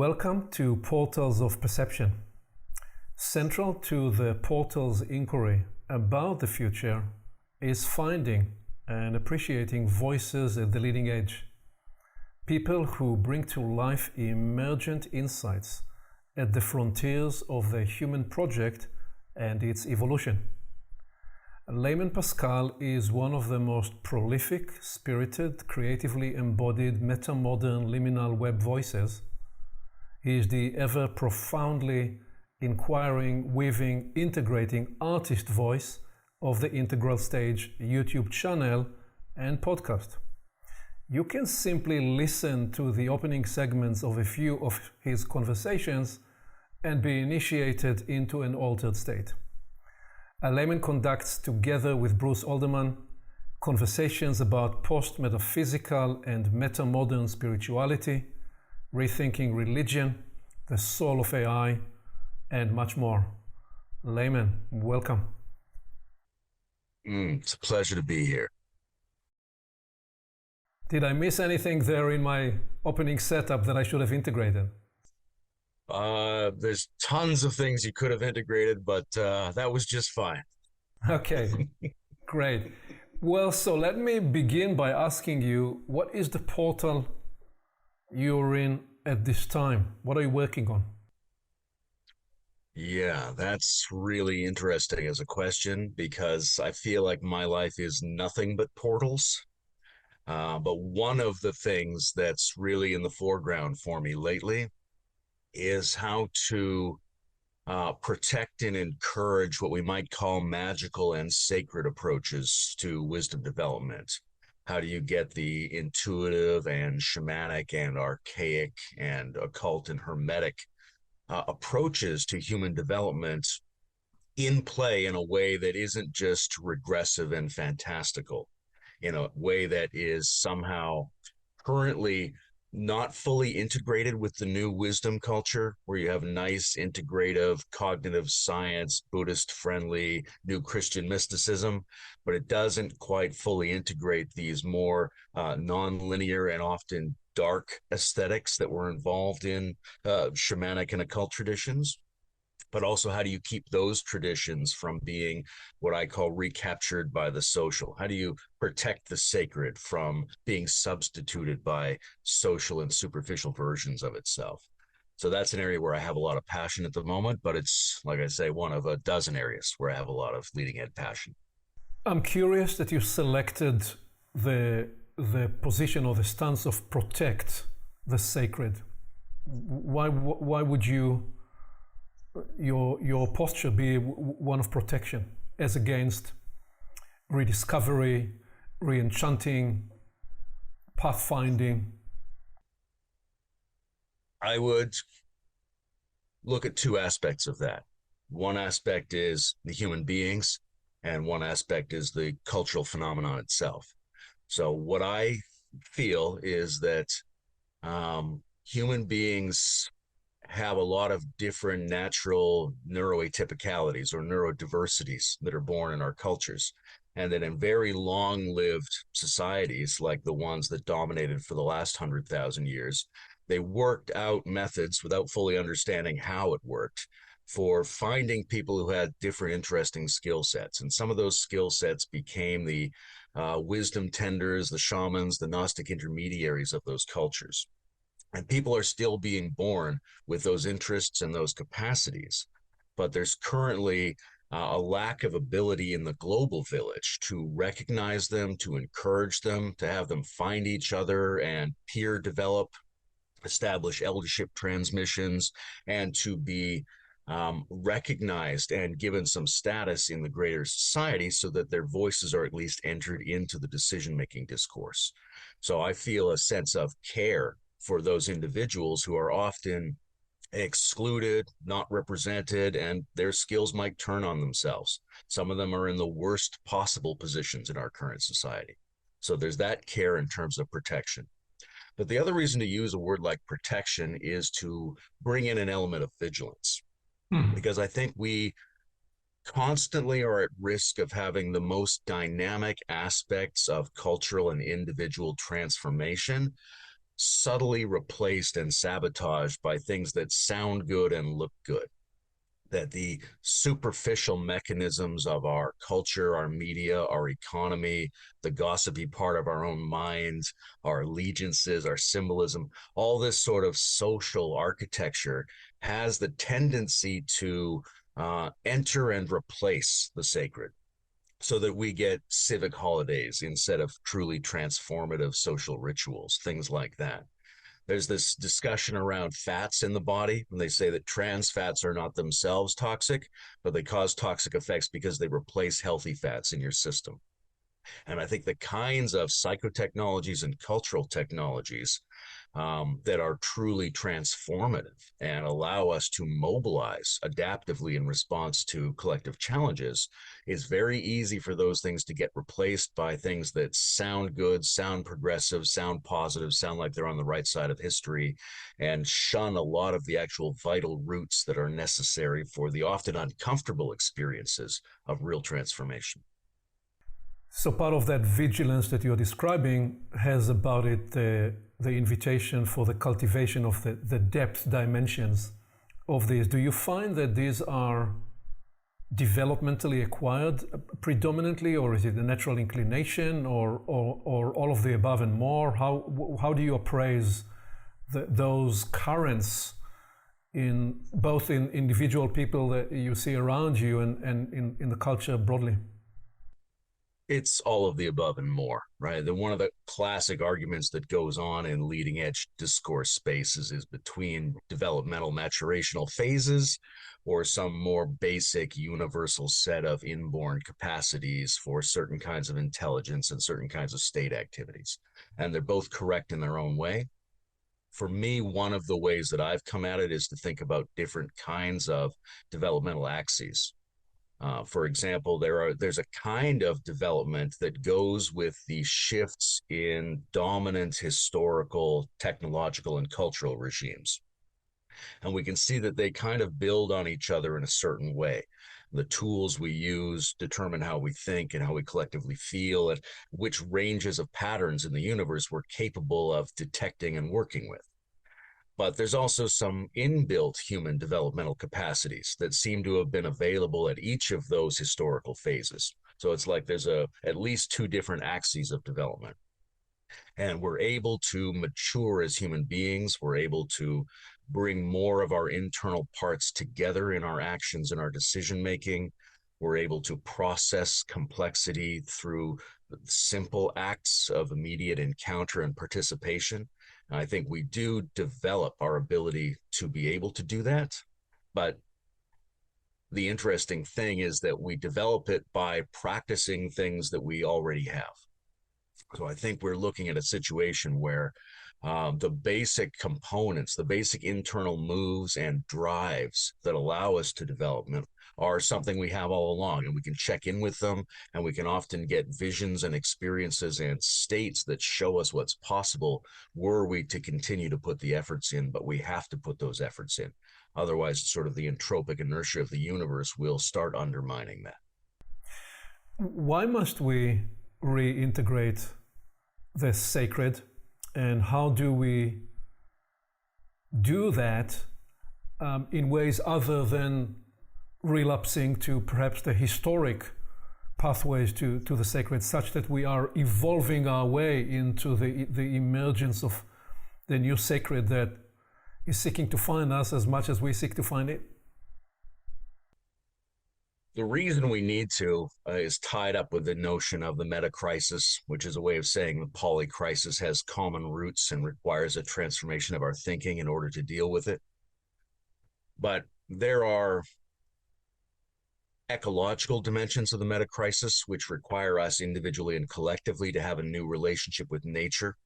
Welcome to Portals of Perception. Central to the Portals inquiry about the future is finding and appreciating voices at the leading edge. People who bring to life emergent insights at the frontiers of the human project and its evolution. Layman Pascal is one of the most prolific, spirited, creatively embodied meta-modern liminal web voices. He is the ever profoundly inquiring, weaving, integrating artist voice of the Integral Stage YouTube channel and podcast. You can simply listen to the opening segments of a few of his conversations and be initiated into an altered state. Layman conducts, together with Bruce Alderman, conversations about post-metaphysical and meta-modern spirituality, rethinking religion, the soul of AI, and much more. Layman, welcome. It's a pleasure to be here. Did I miss anything there in my opening setup that I should have integrated? There's tons of things you could have integrated, but that was just fine. Okay, great. Well, so let me begin by asking you, what is the portal you're in at this time? What are you working on? Yeah, that's really interesting as a question because I feel like my life is nothing but portals. But one of the things that's really in the foreground for me lately is how to protect and encourage what we might call magical and sacred approaches to wisdom development. How do you get the intuitive and shamanic and archaic and occult and hermetic approaches to human development in play in a way that isn't just regressive and fantastical, in a way that is somehow currently not fully integrated with the new wisdom culture, where you have nice integrative cognitive science, Buddhist friendly new Christian mysticism, but it doesn't quite fully integrate these more non-linear and often dark aesthetics that were involved in shamanic and occult traditions. But also, how do you keep those traditions from being what I call recaptured by the social? How do you protect the sacred from being substituted by social and superficial versions of itself? So that's an area where I have a lot of passion at the moment, but it's, like I say, one of a dozen areas where I have a lot of leading edge passion. I'm curious that you selected the position or the stance of protect the sacred. Why would your posture be one of protection as against rediscovery, re-enchanting, pathfinding? I would look at two aspects of that. One aspect is the human beings, and one aspect is the cultural phenomenon itself. So what I feel is that human beings have a lot of different natural neuroatypicalities or neurodiversities that are born in our cultures. And that in very long-lived societies, like the ones that dominated for the last 100,000 years, they worked out methods without fully understanding how it worked for finding people who had different interesting skill sets. And some of those skill sets became the wisdom tenders, the shamans, the Gnostic intermediaries of those cultures. And people are still being born with those interests and those capacities. But there's currently a lack of ability in the global village to recognize them, to encourage them, to have them find each other and peer develop, establish eldership transmissions, and to be recognized and given some status in the greater society so that their voices are at least entered into the decision-making discourse. So I feel a sense of care for those individuals who are often excluded, not represented, and their skills might turn on themselves. Some of them are in the worst possible positions in our current society. So there's that care in terms of protection. But the other reason to use a word like protection is to bring in an element of vigilance. Because I think we constantly are at risk of having the most dynamic aspects of cultural and individual transformation subtly replaced and sabotaged by things that sound good and look good. That the superficial mechanisms of our culture, our media, our economy, the gossipy part of our own minds, our allegiances, our symbolism, all this sort of social architecture has the tendency to enter and replace the sacred, so that we get civic holidays instead of truly transformative social rituals, things like that. There's this discussion around fats in the body, and they say that trans fats are not themselves toxic, but they cause toxic effects because they replace healthy fats in your system. And I think the kinds of psychotechnologies and cultural technologies that are truly transformative and allow us to mobilize adaptively in response to collective challenges, is very easy for those things to get replaced by things that sound good, sound progressive, sound positive, sound like they're on the right side of history, and shun a lot of the actual vital roots that are necessary for the often uncomfortable experiences of real transformation. So part of that vigilance that you're describing has about it the invitation for the cultivation of the depth dimensions of these. Do you find that these are developmentally acquired predominantly, or is it a natural inclination, or all of the above and more? How do you appraise those currents in both in individual people that you see around you and in the culture broadly? It's all of the above and more, right? One of the classic arguments that goes on in leading edge discourse spaces is between developmental maturational phases or some more basic universal set of inborn capacities for certain kinds of intelligence and certain kinds of state activities. And they're both correct in their own way. For me, one of the ways that I've come at it is to think about different kinds of developmental axes. For example, there's a kind of development that goes with the shifts in dominant historical, technological, and cultural regimes. And we can see that they kind of build on each other in a certain way. The tools we use determine how we think and how we collectively feel, and which ranges of patterns in the universe we're capable of detecting and working with. But there's also some inbuilt human developmental capacities that seem to have been available at each of those historical phases. So it's like there's at least two different axes of development. And we're able to mature as human beings. We're able to bring more of our internal parts together in our actions and our decision making. We're able to process complexity through simple acts of immediate encounter and participation. And I think we do develop our ability to be able to do that. But the interesting thing is that we develop it by practicing things that we already have. So I think we're looking at a situation where the basic components, the basic internal moves and drives that allow us to development are something we have all along, and we can check in with them, and we can often get visions and experiences and states that show us what's possible were we to continue to put the efforts in, but we have to put those efforts in. Otherwise, sort of the entropic inertia of the universe will start undermining that. Why must we reintegrate the sacred, and how do we do that in ways other than relapsing to perhaps the historic pathways to the sacred, such that we are evolving our way into the emergence of the new sacred that is seeking to find us as much as we seek to find it? The reason we need to is tied up with the notion of the meta crisis, which is a way of saying the poly crisis has common roots and requires a transformation of our thinking in order to deal with it. But there are ecological dimensions of the meta crisis, which require us individually and collectively to have a new relationship with nature.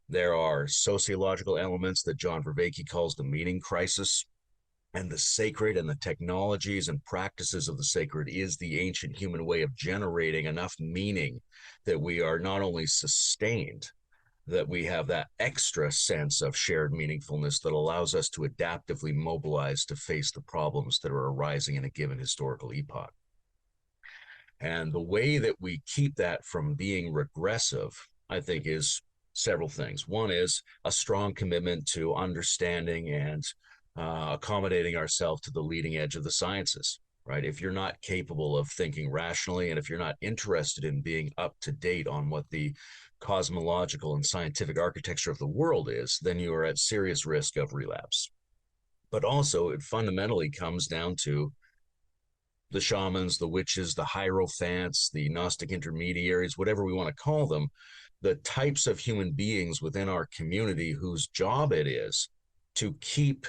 There are sociological elements that John Vervaeke calls the meaning crisis. And the sacred and the technologies and practices of the sacred is the ancient human way of generating enough meaning that we are not only sustained, that we have that extra sense of shared meaningfulness that allows us to adaptively mobilize to face the problems that are arising in a given historical epoch. And the way that we keep that from being regressive, I think, is several things. One is a strong commitment to understanding and accommodating ourselves to the leading edge of the sciences, right? If you're not capable of thinking rationally, and if you're not interested in being up to date on what the cosmological and scientific architecture of the world is, then you are at serious risk of relapse. But also, it fundamentally comes down to the shamans, the witches, the hierophants, the Gnostic intermediaries, whatever we want to call them, the types of human beings within our community whose job it is to keep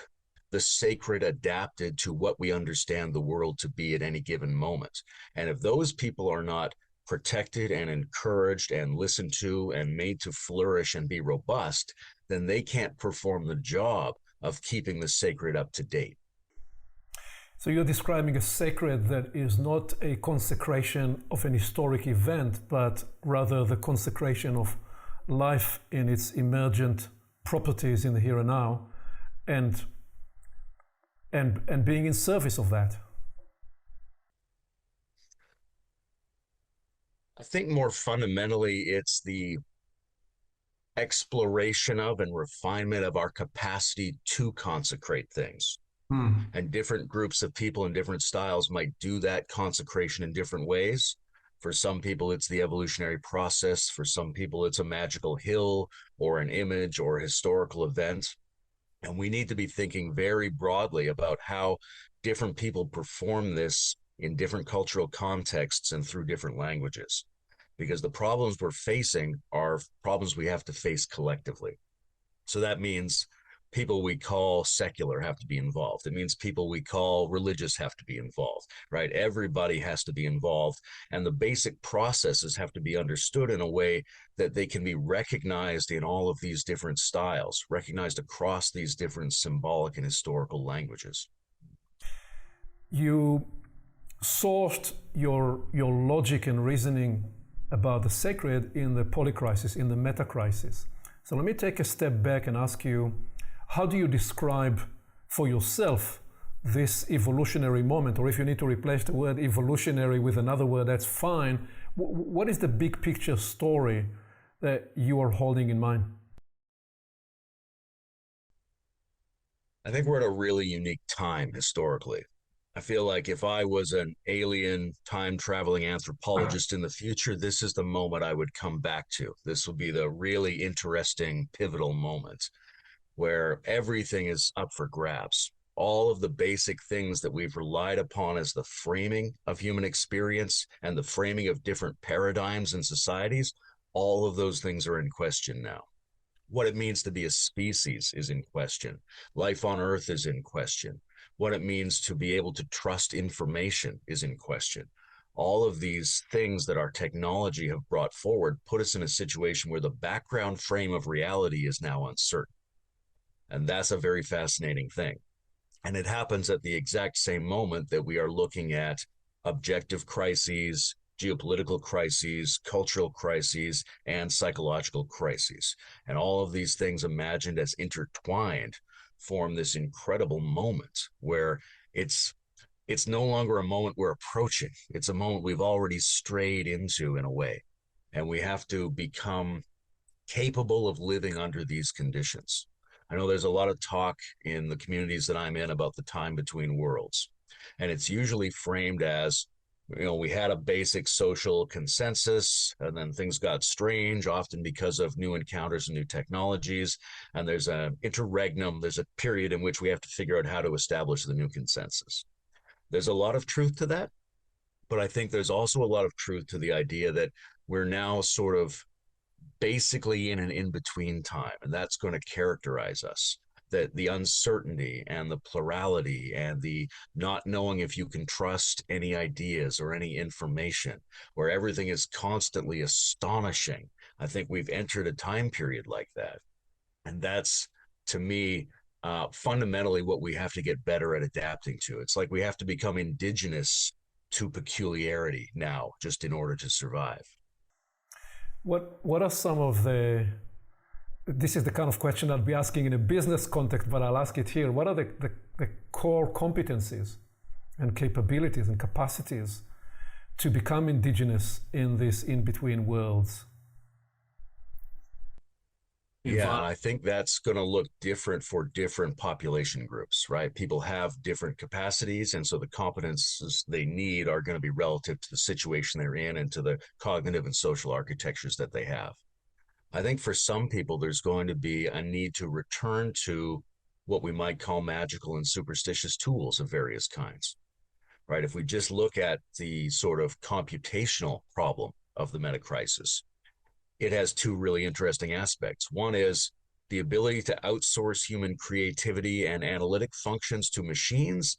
the sacred adapted to what we understand the world to be at any given moment. And if those people are not protected and encouraged and listened to and made to flourish and be robust, then they can't perform the job of keeping the sacred up to date. So you're describing a sacred that is not a consecration of an historic event, but rather the consecration of life in its emergent properties in the here and now, and being in service of that. I think more fundamentally, it's the exploration of and refinement of our capacity to consecrate things. And different groups of people in different styles might do that consecration in different ways. For some people, it's the evolutionary process. For some people, it's a magical hill or an image or a historical event. And we need to be thinking very broadly about how different people perform this in different cultural contexts and through different languages. Because the problems we're facing are problems we have to face collectively. So that means people we call secular have to be involved. It means people we call religious have to be involved, right? Everybody has to be involved. And the basic processes have to be understood in a way that they can be recognized in all of these different styles, recognized across these different symbolic and historical languages. You sourced your logic and reasoning about the sacred in the polycrisis, in the meta-crisis. So let me take a step back and ask you, how do you describe for yourself this evolutionary moment? Or if you need to replace the word evolutionary with another word, that's fine. What is the big picture story that you are holding in mind? I think we're at a really unique time historically. I feel like if I was an alien time traveling anthropologist in the future, this is the moment I would come back to. This will be the really interesting, pivotal moment where everything is up for grabs. All of the basic things that we've relied upon as the framing of human experience and the framing of different paradigms and societies, all of those things are in question now. What it means to be a species is in question. Life on Earth is in question. What it means to be able to trust information is in question. All of these things that our technology have brought forward put us in a situation where the background frame of reality is now uncertain. And that's a very fascinating thing. And it happens at the exact same moment that we are looking at objective crises, geopolitical crises, cultural crises, and psychological crises. And all of these things imagined as intertwined form this incredible moment where it's no longer a moment we're approaching. It's a moment we've already strayed into in a way. And we have to become capable of living under these conditions. I know there's a lot of talk in the communities that I'm in about the time between worlds. And it's usually framed as, we had a basic social consensus and then things got strange, often because of new encounters and new technologies. And there's an interregnum, there's a period in which we have to figure out how to establish the new consensus. There's a lot of truth to that, but I think there's also a lot of truth to the idea that we're now sort of basically in an in-between time, and that's going to characterize us. That the uncertainty and the plurality and the not knowing if you can trust any ideas or any information, where everything is constantly astonishing. I think we've entered a time period like that. And that's, to me, fundamentally what we have to get better at adapting to. It's like we have to become indigenous to peculiarity now, just in order to survive. What are some of this is the kind of question I'll be asking in a business context, but I'll ask it here. What are the core competencies and capabilities and capacities to become indigenous in this in-between worlds? Yeah, and I think that's going to look different for different population groups, right? People have different capacities, and so the competences they need are going to be relative to the situation they're in and to the cognitive and social architectures that they have. I think for some people, there's going to be a need to return to what we might call magical and superstitious tools of various kinds, right? If we just look at the sort of computational problem of the meta crisis, it has two really interesting aspects. One is the ability to outsource human creativity and analytic functions to machines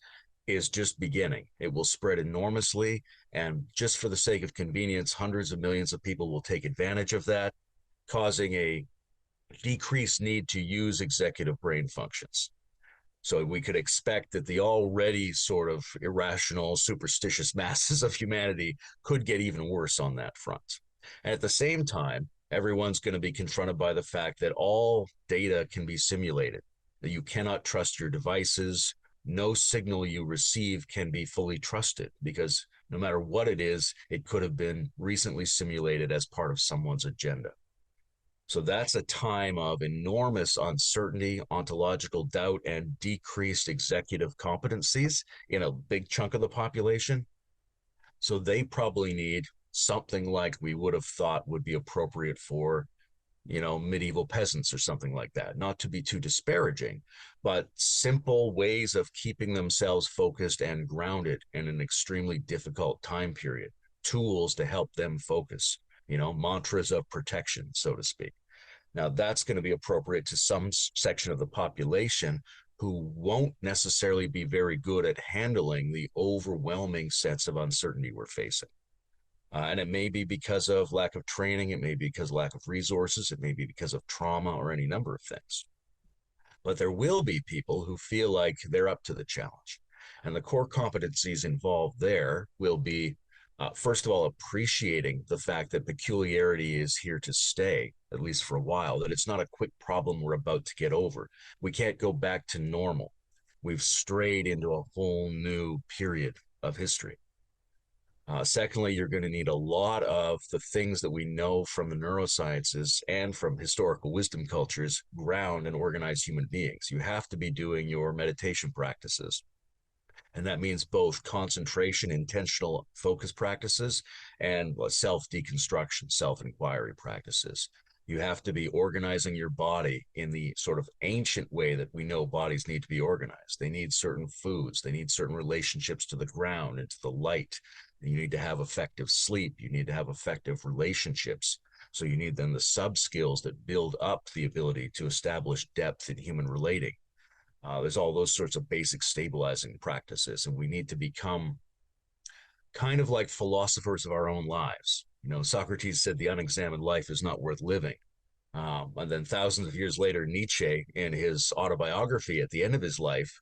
is just beginning. It will spread enormously, and just for the sake of convenience, hundreds of millions of people will take advantage of that, causing a decreased need to use executive brain functions. So we could expect that the already sort of irrational, superstitious masses of humanity could get even worse on that front. And at the same time, everyone's going to be confronted by the fact that all data can be simulated, that you cannot trust your devices. No signal you receive can be fully trusted because no matter what it is, it could have been recently simulated as part of someone's agenda. So that's a time of enormous uncertainty, ontological doubt, and decreased executive competencies in a big chunk of the population. So they probably need something like we would have thought would be appropriate for, medieval peasants or something like that. Not to be too disparaging, but simple ways of keeping themselves focused and grounded in an extremely difficult time period. Tools to help them focus, mantras of protection, so to speak. Now, that's going to be appropriate to some section of the population who won't necessarily be very good at handling the overwhelming sense of uncertainty we're facing. And it may be because of lack of training, it may be because of lack of resources, it may be because of trauma or any number of things. But there will be people who feel like they're up to the challenge. And the core competencies involved there will be, first of all, appreciating the fact that peculiarity is here to stay, at least for a while, that it's not a quick problem we're about to get over. We can't go back to normal. We've strayed into a whole new period of history. Secondly, you're going to need a lot of the things that we know from the neurosciences and from historical wisdom cultures ground and organize human beings. You have to be doing your meditation practices. And that means both concentration, intentional focus practices, and self-deconstruction, self-inquiry practices. You have to be organizing your body in the sort of ancient way that we know bodies need to be organized. They need certain foods. They need certain relationships to the ground and to the light. You need to have effective sleep. You need to have effective relationships. So you need then the sub-skills that build up the ability to establish depth in human relating. There's all those sorts of basic stabilizing practices, and we need to become kind of like philosophers of our own lives. Socrates said the unexamined life is not worth living. And then thousands of years later, Nietzsche, in his autobiography at the end of his life,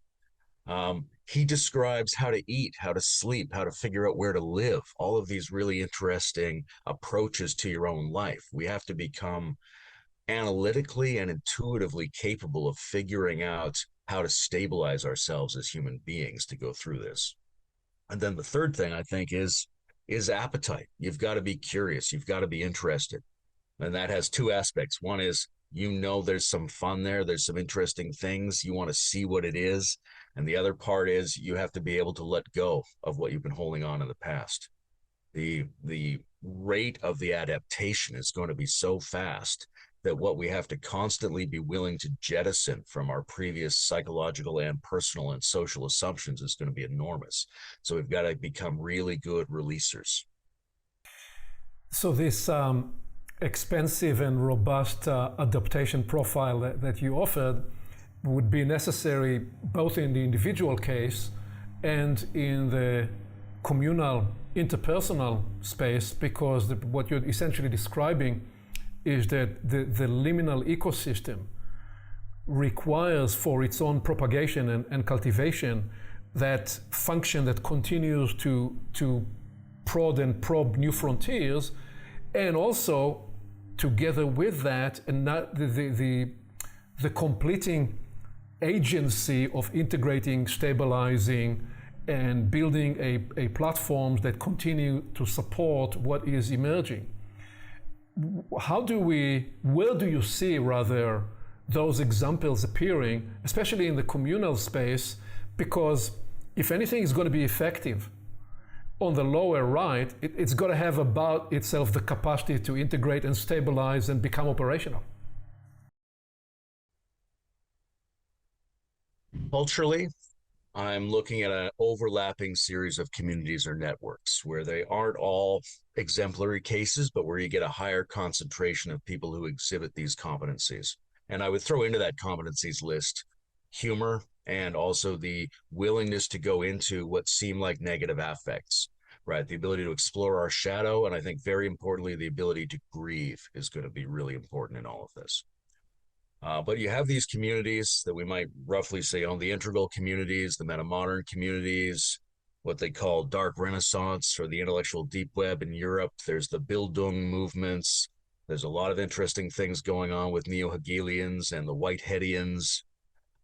he describes how to eat, how to sleep, how to figure out where to live, all of these really interesting approaches to your own life. We have to become analytically and intuitively capable of figuring out how to stabilize ourselves as human beings to go through this. And then the third thing I think is appetite. You've got to be curious. You've got to be interested. And that has two aspects. One is, there's some fun there. There's some interesting things. You want to see what it is. And the other part is you have to be able to let go of what you've been holding on in the past. The rate of the adaptation is going to be so fast that what we have to constantly be willing to jettison from our previous psychological and personal and social assumptions is going to be enormous. So we've got to become really good releasers. So this expensive and robust adaptation profile that you offered would be necessary both in the individual case and in the communal, interpersonal space, because what you're essentially describing is that the liminal ecosystem requires for its own propagation and cultivation that function that continues to prod and probe new frontiers, and also together with that, and not the completing agency of integrating, stabilizing, and building a platforms that continue to support what is emerging. where do you see rather those examples appearing, especially in the communal space? Because if anything is going to be effective on the lower right, it's got to have about itself the capacity to integrate and stabilize and become operational. Culturally, I'm looking at an overlapping series of communities or networks where they aren't all exemplary cases, but where you get a higher concentration of people who exhibit these competencies. And I would throw into that competencies list humor and also the willingness to go into what seem like negative affects, right? The ability to explore our shadow. And I think very importantly, the ability to grieve is going to be really important in all of this. But you have these communities that we might roughly say on the integral communities, the meta-modern communities, what they call dark renaissance or the intellectual deep web in Europe. There's the Bildung movements. There's a lot of interesting things going on with neo-Hegelians and the Whiteheadians.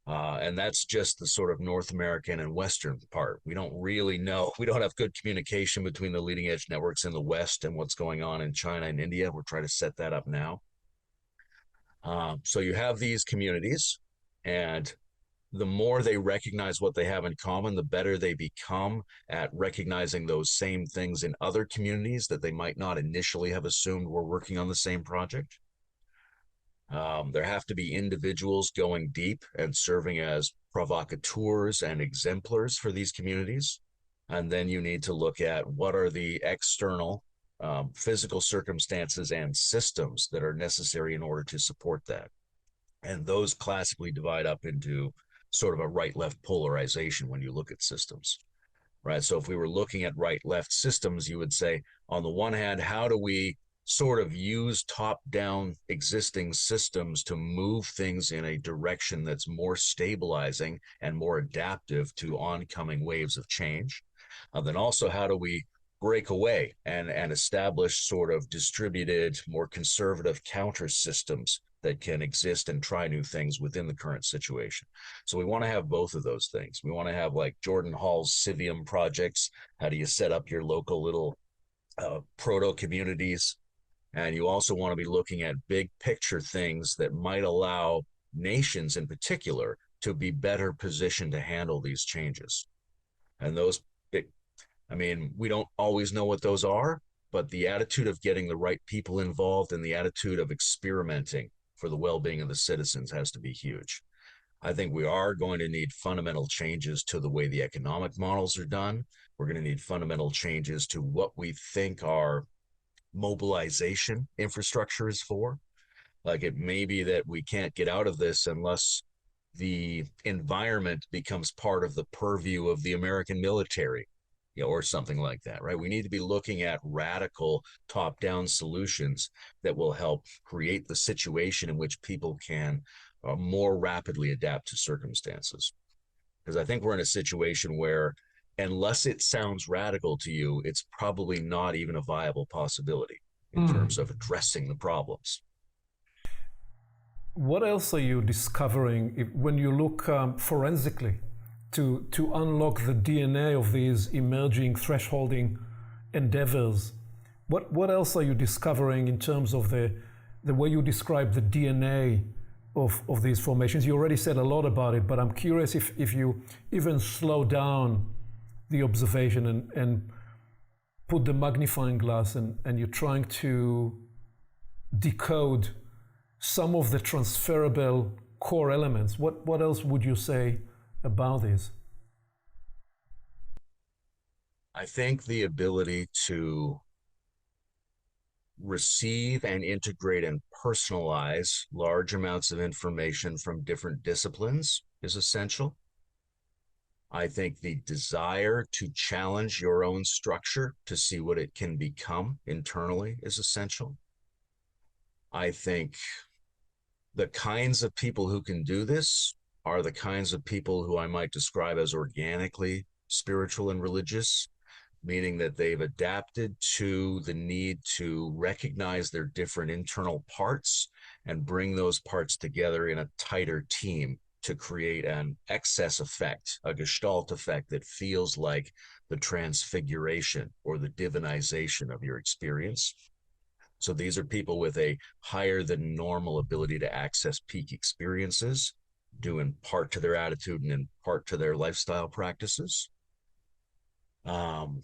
And that's just the sort of North American and Western part. We don't really know. We don't have good communication between the leading edge networks in the West and what's going on in China and India. We're trying to set that up now. So you have these communities, and the more they recognize what they have in common, the better they become at recognizing those same things in other communities that they might not initially have assumed were working on the same project. There have to be individuals going deep and serving as provocateurs and exemplars for these communities. And then you need to look at what are the external physical circumstances and systems that are necessary in order to support that. And those classically divide up into sort of a right-left polarization when you look at systems, right? So if we were looking at right-left systems, you would say, on the one hand, how do we sort of use top-down existing systems to move things in a direction that's more stabilizing and more adaptive to oncoming waves of change? Then also, how do we break away and establish sort of distributed, more conservative counter systems that can exist and try new things within the current situation? So we want to have both of those things. We want to have like Jordan Hall's Civium projects. How do you set up your local little proto communities? And you also want to be looking at big picture things that might allow nations in particular to be better positioned to handle these changes. And those, I mean, we don't always know what those are, but the attitude of getting the right people involved and the attitude of experimenting for the well-being of the citizens has to be huge. I think we are going to need fundamental changes to the way the economic models are done. We're going to need fundamental changes to what we think our mobilization infrastructure is for. Like, it may be that we can't get out of this unless the environment becomes part of the purview of the American military, you know, or something like that, right? We need to be looking at radical top-down solutions that will help create the situation in which people can more rapidly adapt to circumstances. Because I think we're in a situation where, unless it sounds radical to you, it's probably not even a viable possibility in terms of addressing the problems. What else are you discovering when you look forensically to unlock the DNA of these emerging thresholding endeavors? What else are you discovering in terms of the way you describe the DNA of these formations? You already said a lot about it, but I'm curious if you even slow down the observation and put the magnifying glass and you're trying to decode some of the transferable core elements. What else would you say about this? I think the ability to receive and integrate and personalize large amounts of information from different disciplines is essential. I think the desire to challenge your own structure to see what it can become internally is essential. I think the kinds of people who can do this are the kinds of people who I might describe as organically spiritual and religious, meaning that they've adapted to the need to recognize their different internal parts and bring those parts together in a tighter team to create an excess effect, a gestalt effect that feels like the transfiguration or the divinization of your experience. So these are people with a higher than normal ability to access peak experiences, due in part to their attitude and in part to their lifestyle practices. Um,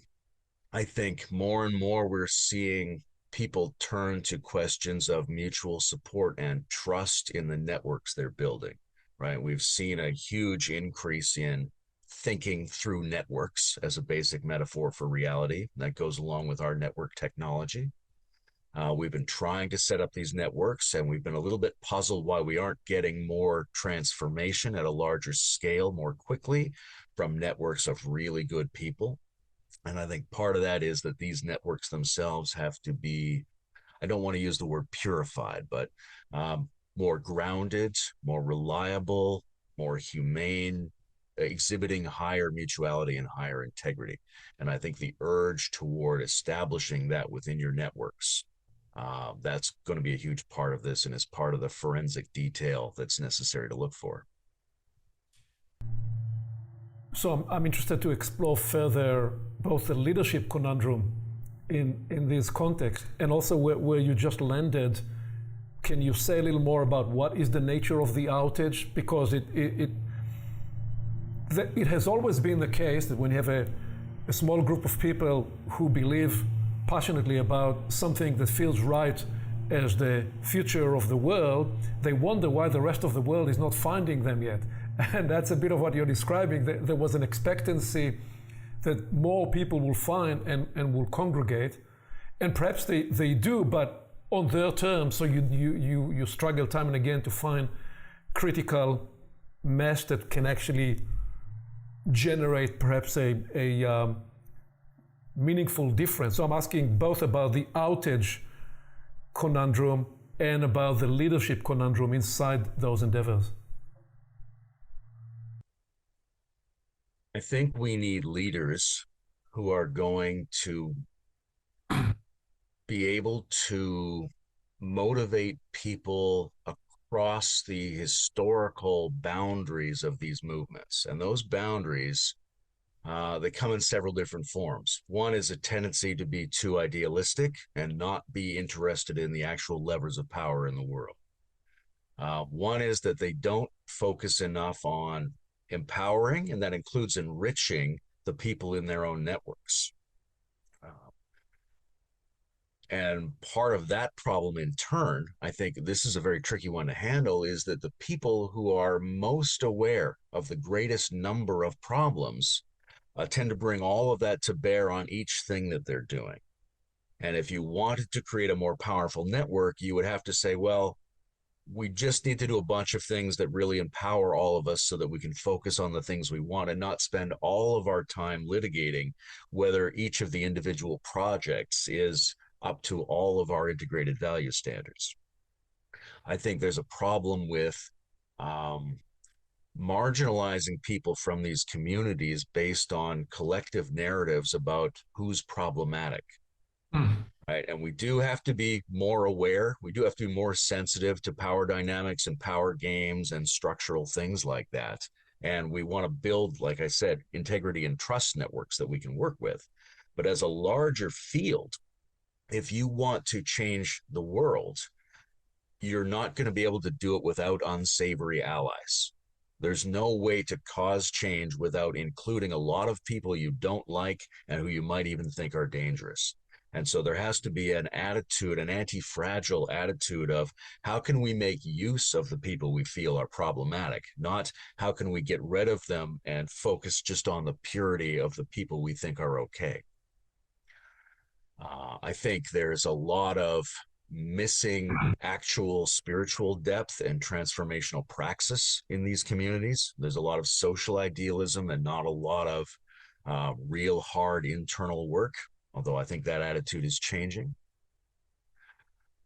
I think more and more we're seeing people turn to questions of mutual support and trust in the networks they're building, right? We've seen a huge increase in thinking through networks as a basic metaphor for reality. That goes along with our network technology. We've been trying to set up these networks, and we've been a little bit puzzled why we aren't getting more transformation at a larger scale more quickly from networks of really good people. And I think part of that is that these networks themselves have to be, I don't want to use the word purified, but more grounded, more reliable, more humane, exhibiting higher mutuality and higher integrity. And I think the urge toward establishing that within your networks, that's going to be a huge part of this and is part of the forensic detail that's necessary to look for. So I'm interested to explore further both the leadership conundrum in this context and also where you just landed. Can you say a little more about what is the nature of the outage? Because it has always been the case that when you have a small group of people who believe passionately about something that feels right as the future of the world, they wonder why the rest of the world is not finding them yet. And that's a bit of what you're describing. There was an expectancy that more people will find and will congregate. And perhaps they do, but on their terms. So you struggle time and again to find critical mass that can actually generate perhaps a meaningful difference. So I'm asking both about the outage conundrum and about the leadership conundrum inside those endeavors. I think we need leaders who are going to be able to motivate people across the historical boundaries of these movements. And those boundaries, they come in several different forms. One is a tendency to be too idealistic and not be interested in the actual levers of power in the world. One is that they don't focus enough on empowering, and that includes enriching the people in their own networks. And part of that problem in turn, I think this is a very tricky one to handle, is that the people who are most aware of the greatest number of problems tend to bring all of that to bear on each thing that they're doing. And if you wanted to create a more powerful network, you would have to say, well, we just need to do a bunch of things that really empower all of us so that we can focus on the things we want and not spend all of our time litigating whether each of the individual projects is up to all of our integrated value standards. I think there's a problem with marginalizing people from these communities based on collective narratives about who's problematic. Right. And we do have to be more aware. We do have to be more sensitive to power dynamics and power games and structural things like that. And we want to build, like I said, integrity and trust networks that we can work with. But as a larger field, if you want to change the world, you're not going to be able to do it without unsavory allies. There's no way to cause change without including a lot of people you don't like and who you might even think are dangerous. And so there has to be an attitude, an anti-fragile attitude of how can we make use of the people we feel are problematic, not how can we get rid of them and focus just on the purity of the people we think are okay. I think there's a lot of missing actual spiritual depth and transformational praxis in these communities. There's a lot of social idealism and not a lot of real hard internal work, although I think that attitude is changing.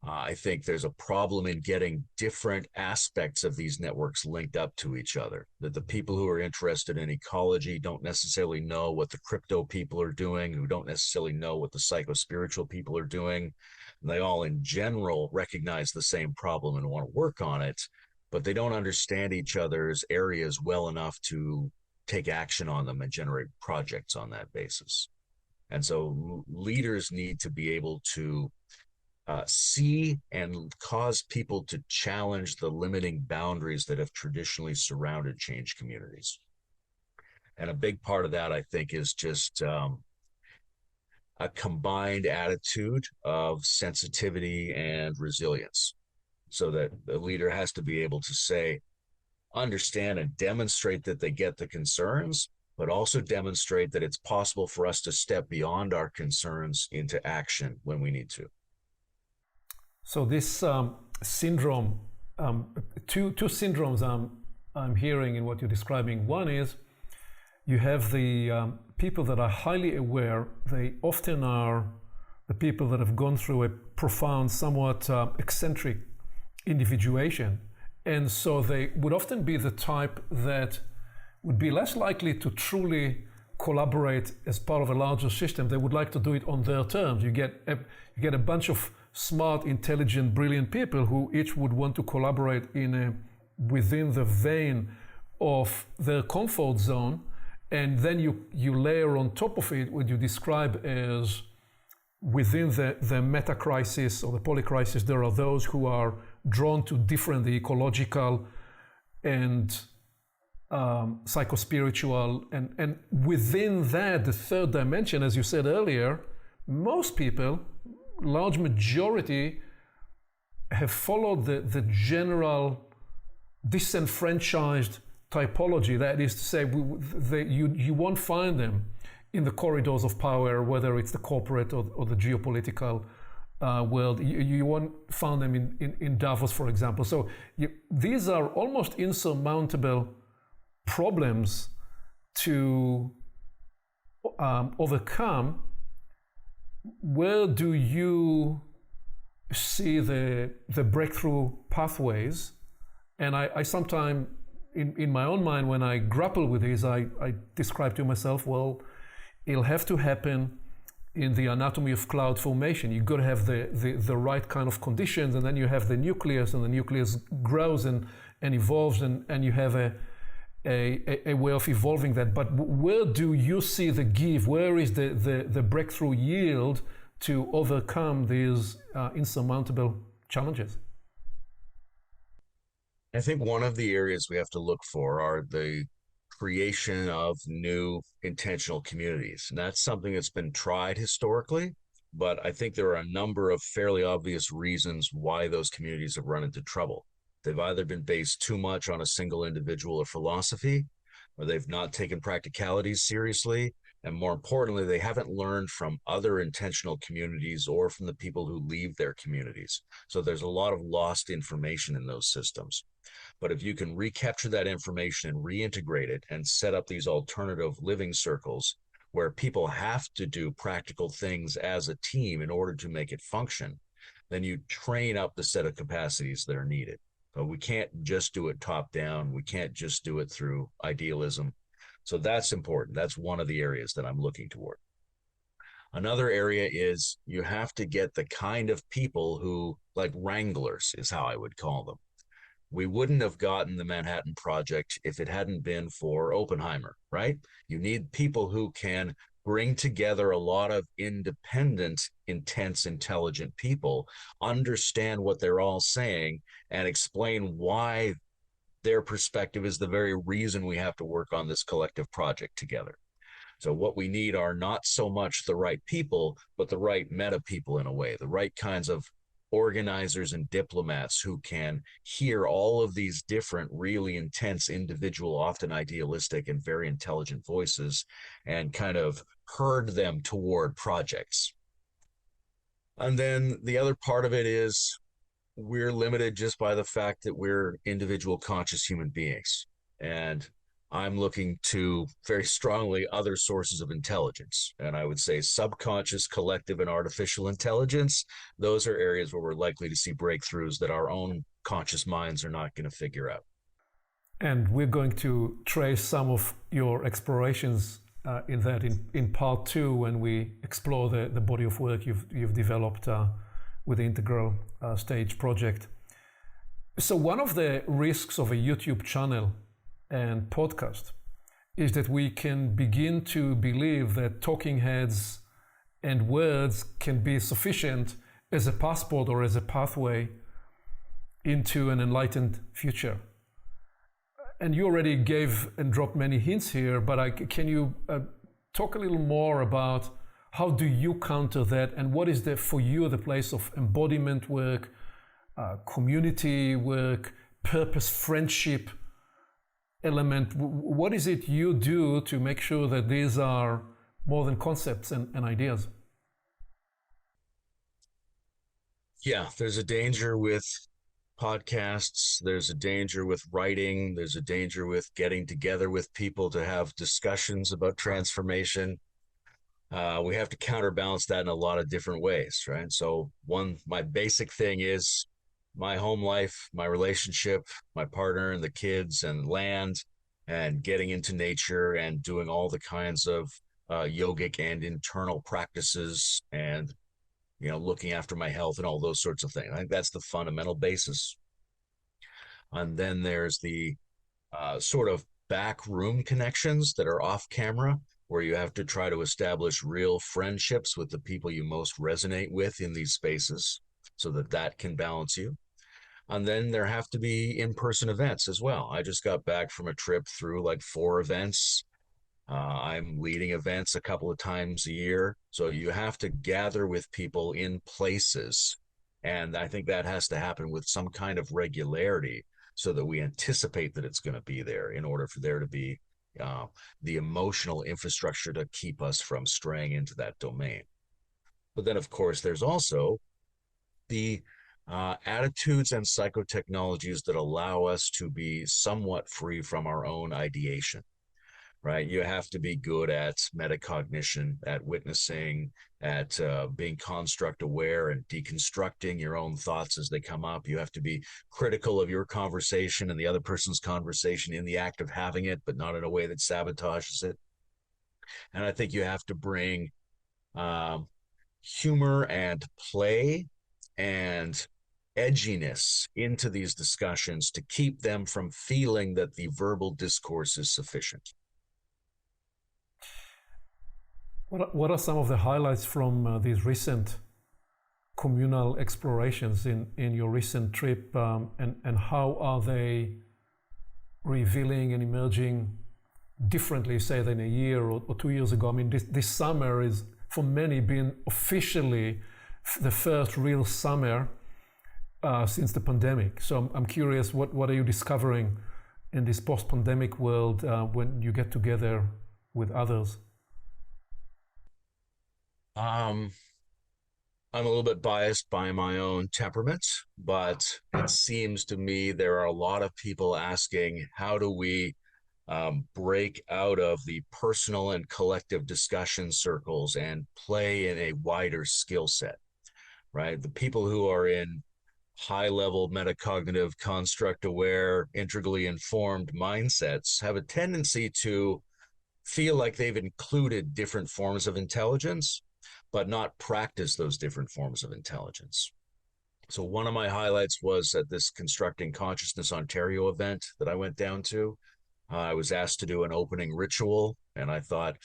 I think there's a problem in getting different aspects of these networks linked up to each other, that the people who are interested in ecology don't necessarily know what the crypto people are doing, who don't necessarily know what the psycho-spiritual people are doing. And they all in general recognize the same problem and want to work on it, but they don't understand each other's areas well enough to take action on them and generate projects on that basis. And so leaders need to be able to see and cause people to challenge the limiting boundaries that have traditionally surrounded change communities. And a big part of that, I think, is just a combined attitude of sensitivity and resilience, so that the leader has to be able to say, understand and demonstrate that they get the concerns, but also demonstrate that it's possible for us to step beyond our concerns into action when we need to. So this syndrome, two syndromes I'm hearing in what you're describing. One is you have the people that are highly aware. They often are the people that have gone through a profound, somewhat eccentric individuation. And so they would often be the type that would be less likely to truly collaborate as part of a larger system. They would like to do it on their terms. You get a bunch of smart, intelligent, brilliant people who each would want to collaborate within the vein of their comfort zone. And then you layer on top of it what you describe as within the meta-crisis or the polycrisis, there are those who are drawn to different, the ecological and psychospiritual. And within that, the third dimension, as you said earlier, most people, large majority, have followed the general disenfranchised typology. That is to say, you won't find them in the corridors of power, whether it's the corporate or the geopolitical world. You won't find them in Davos, for example. So these are almost insurmountable problems to overcome. Where do you see the breakthrough pathways? And I sometimes, in my own mind, when I grapple with this, I describe to myself, well, it'll have to happen in the anatomy of cloud formation. You've got to have the right kind of conditions, and then you have the nucleus, and the nucleus grows and evolves, and you have a way of evolving that. But where do you see the give? Where is the breakthrough yield to overcome these insurmountable challenges? I think one of the areas we have to look for are the creation of new intentional communities. And that's something that's been tried historically, but I think there are a number of fairly obvious reasons why those communities have run into trouble. They've either been based too much on a single individual or philosophy, or they've not taken practicalities seriously. And more importantly, they haven't learned from other intentional communities or from the people who leave their communities. So there's a lot of lost information in those systems. But if you can recapture that information and reintegrate it and set up these alternative living circles where people have to do practical things as a team in order to make it function, then you train up the set of capacities that are needed. So we can't just do it top down. We can't just do it through idealism. So that's important. That's one of the areas that I'm looking toward. Another area is you have to get the kind of people who, like wranglers is how I would call them. We wouldn't have gotten the Manhattan Project if it hadn't been for Oppenheimer, right? You need people who can bring together a lot of independent, intense, intelligent people, understand what they're all saying, and explain why their perspective is the very reason we have to work on this collective project together. So what we need are not so much the right people, but the right meta people in a way, the right kinds of organizers and diplomats who can hear all of these different, really intense, individual, often idealistic and very intelligent voices and kind of herd them toward projects. And then the other part of it is we're limited just by the fact that we're individual conscious human beings. And I'm looking to very strongly other sources of intelligence. And I would say subconscious, collective, and artificial intelligence. Those are areas where we're likely to see breakthroughs that our own conscious minds are not going to figure out. And we're going to trace some of your explorations in that in part 2 when we explore the body of work you've developed with the Integral Stage project. So one of the risks of a YouTube channel and podcast is that we can begin to believe that talking heads and words can be sufficient as a passport or as a pathway into an enlightened future. And you already gave and dropped many hints here, but can you talk a little more about how do you counter that, and what is for you the place of embodiment work, community work, purpose, friendship element? What is it you do to make sure that these are more than concepts and ideas? Yeah, there's a danger with podcasts, there's a danger with writing, there's a danger with getting together with people to have discussions about transformation. We have to counterbalance that in a lot of different ways, right? So my basic thing is my home life, my relationship, my partner and the kids and land, and getting into nature and doing all the kinds of yogic and internal practices, and looking after my health and all those sorts of things. I think that's the fundamental basis. And then there's the sort of backroom connections that are off camera, where you have to try to establish real friendships with the people you most resonate with in these spaces, so that can balance you. And then there have to be in-person events as well. I just got back from a trip through like 4 events. I'm leading events a couple of times a year. So you have to gather with people in places. And I think that has to happen with some kind of regularity, so that we anticipate that it's going to be there, in order for there to be the emotional infrastructure to keep us from straying into that domain. But then, of course, there's also the attitudes and psychotechnologies that allow us to be somewhat free from our own ideation, right? You have to be good at metacognition, at witnessing, at being construct aware and deconstructing your own thoughts as they come up. You have to be critical of your conversation and the other person's conversation in the act of having it, but not in a way that sabotages it. And I think you have to bring humor and play and edginess into these discussions to keep them from feeling that the verbal discourse is sufficient. What are some of the highlights from these recent communal explorations in your recent trip, and how are they revealing and emerging differently, say, than a year or 2 years ago? I mean, this summer is, for many, been officially the first real summer since the pandemic. So I'm curious, what are you discovering in this post-pandemic world when you get together with others? I'm a little bit biased by my own temperament, but it seems to me there are a lot of people asking, how do we break out of the personal and collective discussion circles and play in a wider skill set, right? The people who are in high-level metacognitive, construct-aware, integrally informed mindsets have a tendency to feel like they've included different forms of intelligence, but not practice those different forms of intelligence. So one of my highlights was at this Constructing Consciousness Ontario event that I went down to. I was asked to do an opening ritual, and I thought,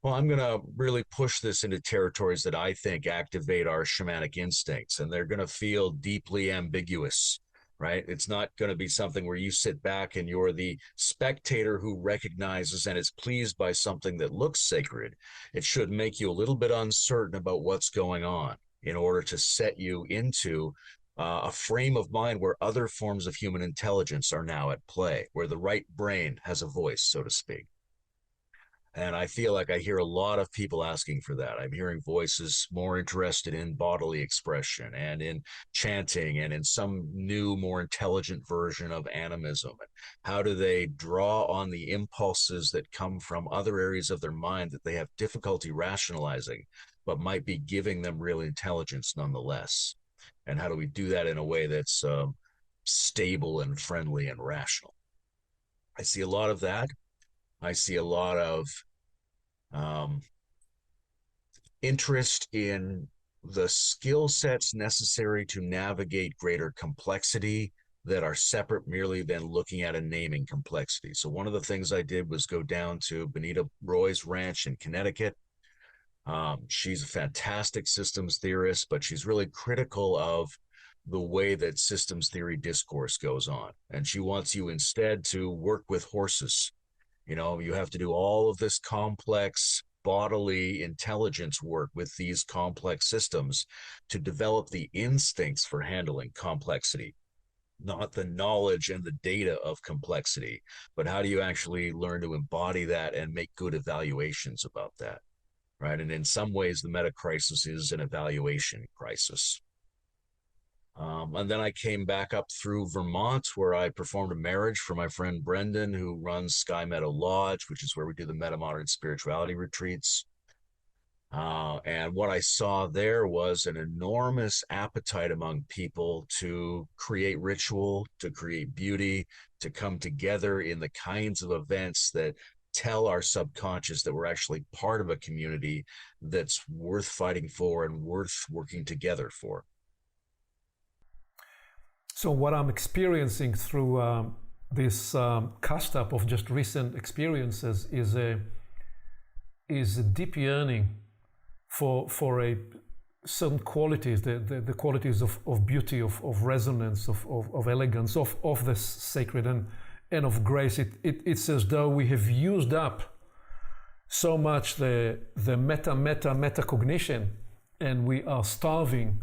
well, I'm going to really push this into territories that I think activate our shamanic instincts, and they're going to feel deeply ambiguous, right? It's not going to be something where you sit back and you're the spectator who recognizes and is pleased by something that looks sacred. It should make you a little bit uncertain about what's going on, in order to set you into a frame of mind where other forms of human intelligence are now at play, where the right brain has a voice, so to speak. And I feel like I hear a lot of people asking for that. I'm hearing voices more interested in bodily expression and in chanting and in some new, more intelligent version of animism. How do they draw on the impulses that come from other areas of their mind that they have difficulty rationalizing, but might be giving them real intelligence nonetheless? And how do we do that in a way that's stable and friendly and rational? I see a lot of that. I see a lot of interest in the skill sets necessary to navigate greater complexity that are separate merely than looking at and naming complexity. So one of the things I did was go down to Benita Roy's ranch in Connecticut. She's a fantastic systems theorist, but she's really critical of the way that systems theory discourse goes on. And she wants you instead to work with horses. You know, you have to do all of this complex bodily intelligence work with these complex systems to develop the instincts for handling complexity, not the knowledge and the data of complexity, but how do you actually learn to embody that and make good evaluations about that, right? And in some ways, the meta crisis is an evaluation crisis. And then I came back up through Vermont, where I performed a marriage for my friend Brendan, who runs Sky Meadow Lodge, which is where we do the meta modern spirituality retreats. And what I saw there was an enormous appetite among people to create ritual, to create beauty, to come together in the kinds of events that tell our subconscious that we're actually part of a community that's worth fighting for and worth working together for. So what I'm experiencing through this cast up of just recent experiences is a deep yearning for a certain qualities, the qualities of beauty, of resonance, of elegance, of the sacred and of grace. It's as though we have used up so much the meta cognition, and we are starving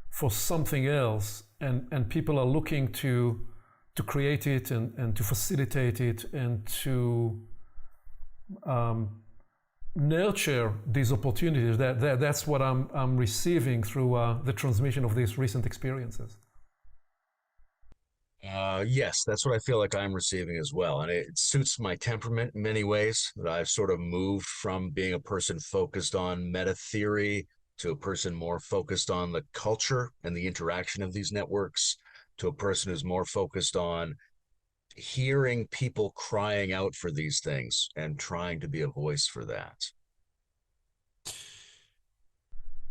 for something else, and people are looking to create it and to facilitate it and to nurture these opportunities. That's what I'm receiving through the transmission of these recent experiences. Yes, that's what I feel like I'm receiving as well. And it suits my temperament in many ways, that I've sort of moved from being a person focused on meta theory to a person more focused on the culture and the interaction of these networks, to a person who's more focused on hearing people crying out for these things and trying to be a voice for that.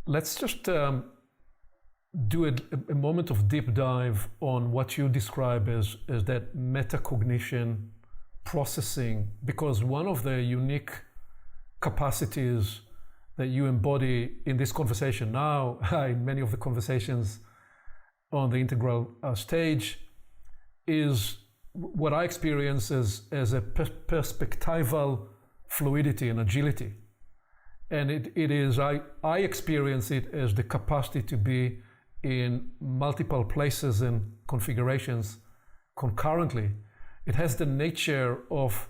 Let's just do a moment of deep dive on what you describe as that metacognition processing, because one of the unique capacities that you embody in this conversation now, in many of the conversations on the integral stage, is what I experience as a perspectival fluidity and agility. And it is, I experience it as the capacity to be in multiple places and configurations concurrently. It has the nature of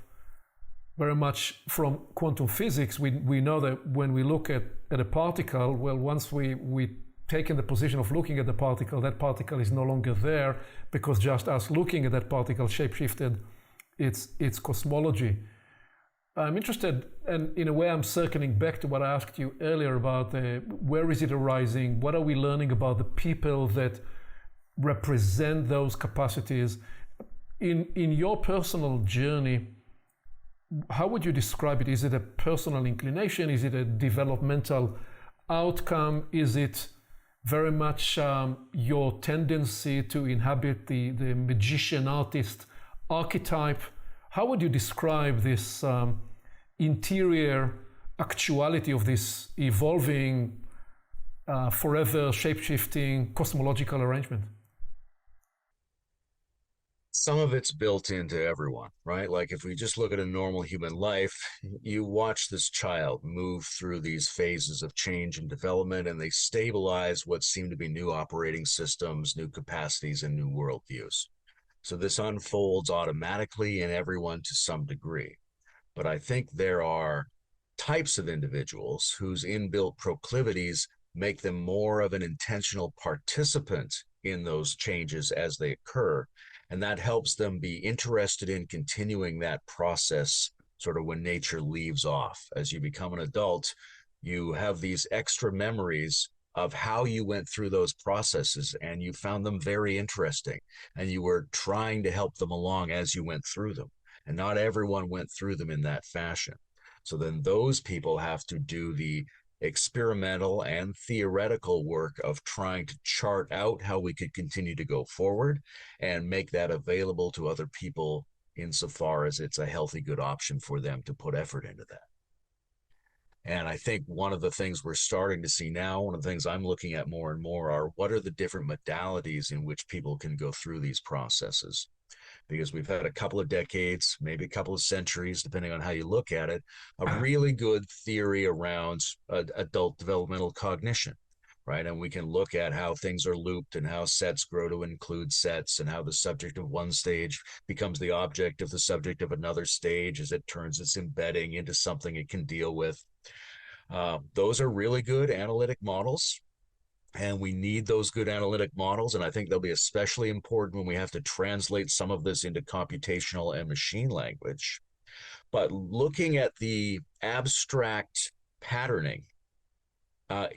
very much from quantum physics. We know that when we look at a particle, well, once we take in the position of looking at the particle, that particle is no longer there, because just us looking at that particle shapeshifted its cosmology. I'm interested, and in a way I'm circling back to what I asked you earlier about where is it arising, what are we learning about the people that represent those capacities. In your personal journey, how would you describe it? Is it a personal inclination? Is it a developmental outcome? Is it very much your tendency to inhabit the magician artist archetype? How would you describe this interior actuality of this evolving, forever shape-shifting cosmological arrangement? Some of it's built into everyone, right? Like if we just look at a normal human life, you watch this child move through these phases of change and development, and they stabilize what seem to be new operating systems, new capacities, and new worldviews. So this unfolds automatically in everyone to some degree. But I think there are types of individuals whose inbuilt proclivities make them more of an intentional participant in those changes as they occur. And that helps them be interested in continuing that process sort of when nature leaves off. As you become an adult, you have these extra memories of how you went through those processes, and you found them very interesting, and you were trying to help them along as you went through them. And not everyone went through them in that fashion. So then those people have to do the experimental and theoretical work of trying to chart out how we could continue to go forward and make that available to other people insofar as it's a healthy, good option for them to put effort into that. And I think one of the things we're starting to see now, one of the things I'm looking at more and more, are what are the different modalities in which people can go through these processes. Because we've had a couple of decades, maybe a couple of centuries, depending on how you look at it, of really good theory around adult developmental cognition, right? And we can look at how things are looped and how sets grow to include sets and how the subject of one stage becomes the object of the subject of another stage as it turns its embedding into something it can deal with. Those are really good analytic models, and we need those good analytic models. And I think they'll be especially important when we have to translate some of this into computational and machine language. But looking at the abstract patterning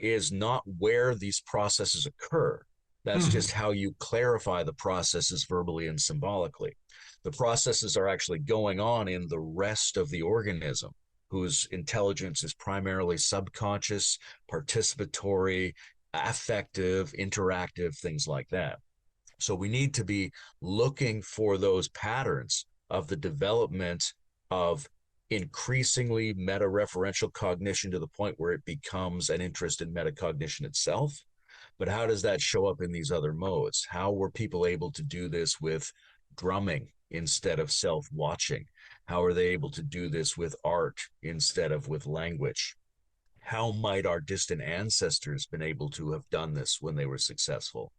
is not where these processes occur. That's just how you clarify the processes verbally and symbolically. The processes are actually going on in the rest of the organism, whose intelligence is primarily subconscious, participatory, affective, interactive, things like that. So we need to be looking for those patterns of the development of increasingly meta-referential cognition to the point where it becomes an interest in metacognition itself. But how does that show up in these other modes? How were people able to do this with drumming instead of self-watching? How are they able to do this with art instead of with language? How might our distant ancestors been able to have done this when they were successful?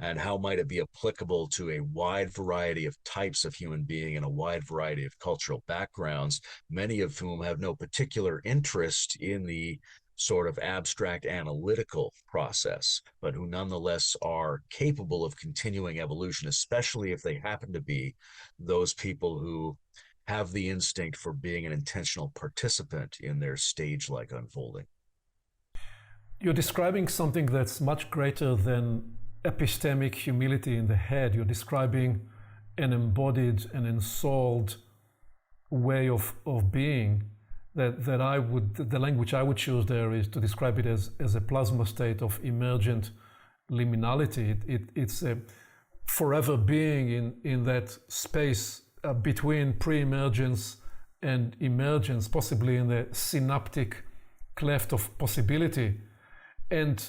And how might it be applicable to a wide variety of types of human being and a wide variety of cultural backgrounds, many of whom have no particular interest in the sort of abstract analytical process, but who nonetheless are capable of continuing evolution, especially if they happen to be those people who have the instinct for being an intentional participant in their stage-like unfolding. You're describing something that's much greater than epistemic humility in the head. You're describing an embodied and ensouled way of being that I would, the language I would choose there is to describe it as a plasma state of emergent liminality. It's a forever being in that space between pre-emergence and emergence, possibly in the synaptic cleft of possibility. And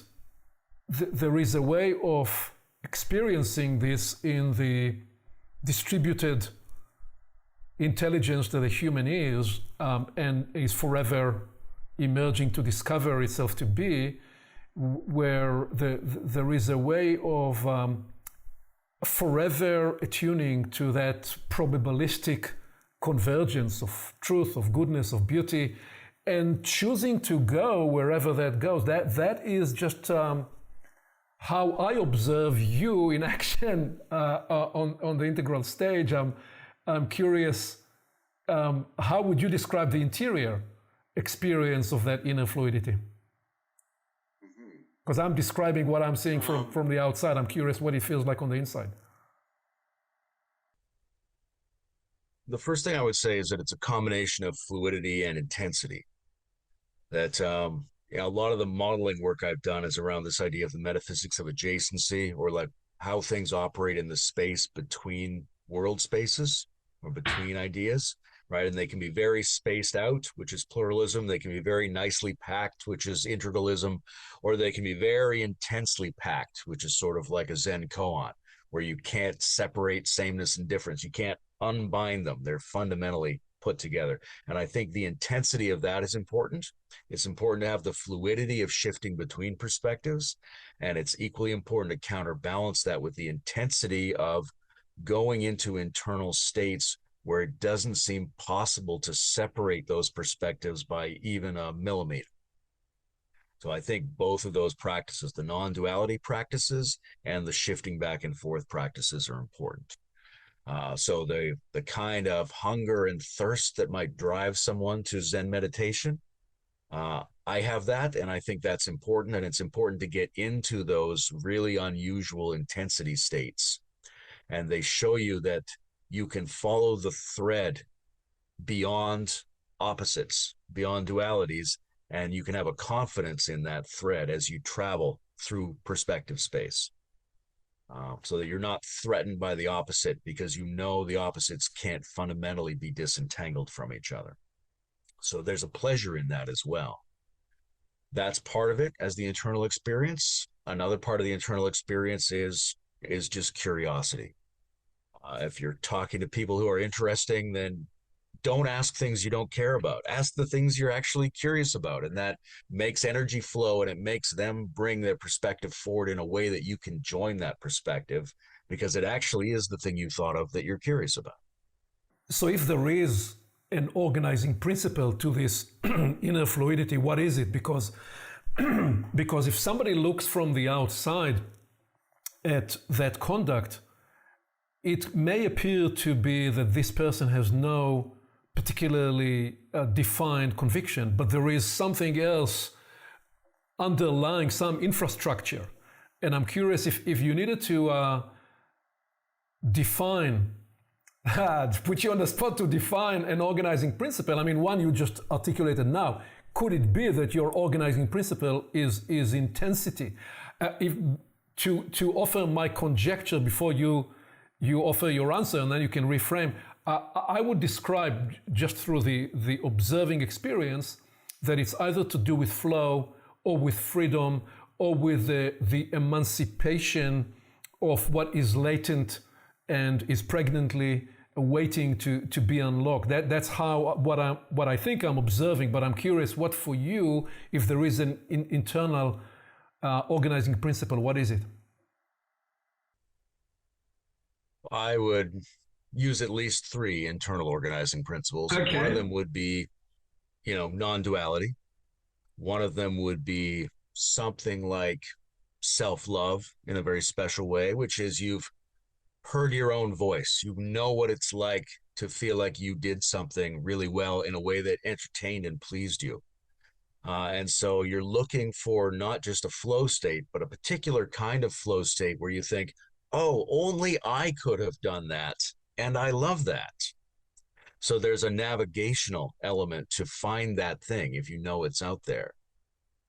there is a way of experiencing this in the distributed intelligence that a human is, and is forever emerging to discover itself to be, where there is a way of forever attuning to that probabilistic convergence of truth, of goodness, of beauty, and choosing to go wherever that goes. That is just how I observe you in action on the integral stage. I'm curious, how would you describe the interior experience of that inner fluidity? Because I'm describing what I'm seeing from the outside. I'm curious what it feels like on the inside. The first thing I would say is that it's a combination of fluidity and intensity. That a lot of the modeling work I've done is around this idea of the metaphysics of adjacency, or like how things operate in the space between world spaces or between ideas, right? And they can be very spaced out, which is pluralism. They can be very nicely packed, which is integralism, or they can be very intensely packed, which is sort of like a Zen koan, where you can't separate sameness and difference. You can't unbind them. They're fundamentally put together. And I think the intensity of that is important. It's important to have the fluidity of shifting between perspectives. And it's equally important to counterbalance that with the intensity of going into internal states where it doesn't seem possible to separate those perspectives by even a millimeter. So I think both of those practices, the non-duality practices and the shifting back and forth practices, are important. So the kind of hunger and thirst that might drive someone to Zen meditation, I have that, and I think that's important, and it's important to get into those really unusual intensity states. And they show you that you can follow the thread beyond opposites, beyond dualities, and you can have a confidence in that thread as you travel through perspective space. So that you're not threatened by the opposite, because you know the opposites can't fundamentally be disentangled from each other. So there's a pleasure in that as well. That's part of it as the internal experience. Another part of the internal experience is just curiosity. If you're talking to people who are interesting, then don't ask things you don't care about. Ask the things you're actually curious about. And that makes energy flow, and it makes them bring their perspective forward in a way that you can join that perspective, because it actually is the thing you thought of that you're curious about. So if there is an organizing principle to this inner fluidity, what is it? Because because if somebody looks from the outside at that conduct, it may appear to be that this person has no particularly defined conviction, but there is something else underlying, some infrastructure. And I'm curious if you needed to define, put you on the spot to define an organizing principle. I mean, one you just articulated now. Could it be that your organizing principle is intensity? If to offer my conjecture before you offer your answer, and then you can reframe. I would describe, just through the observing experience, that it's either to do with flow or with freedom or with the emancipation of what is latent and is pregnantly waiting to be unlocked. That's how what I think I'm observing. But I'm curious, what for you, if there is an internal organizing principle, what is it? I would use at least three internal organizing principles. Okay. One of them would be, non-duality. One of them would be something like self-love in a very special way, which is you've heard your own voice. You know what it's like to feel like you did something really well in a way that entertained and pleased you. And so you're looking for not just a flow state, but a particular kind of flow state where you think, oh, only I could have done that. And I love that. So there's a navigational element to find that thing if you know it's out there.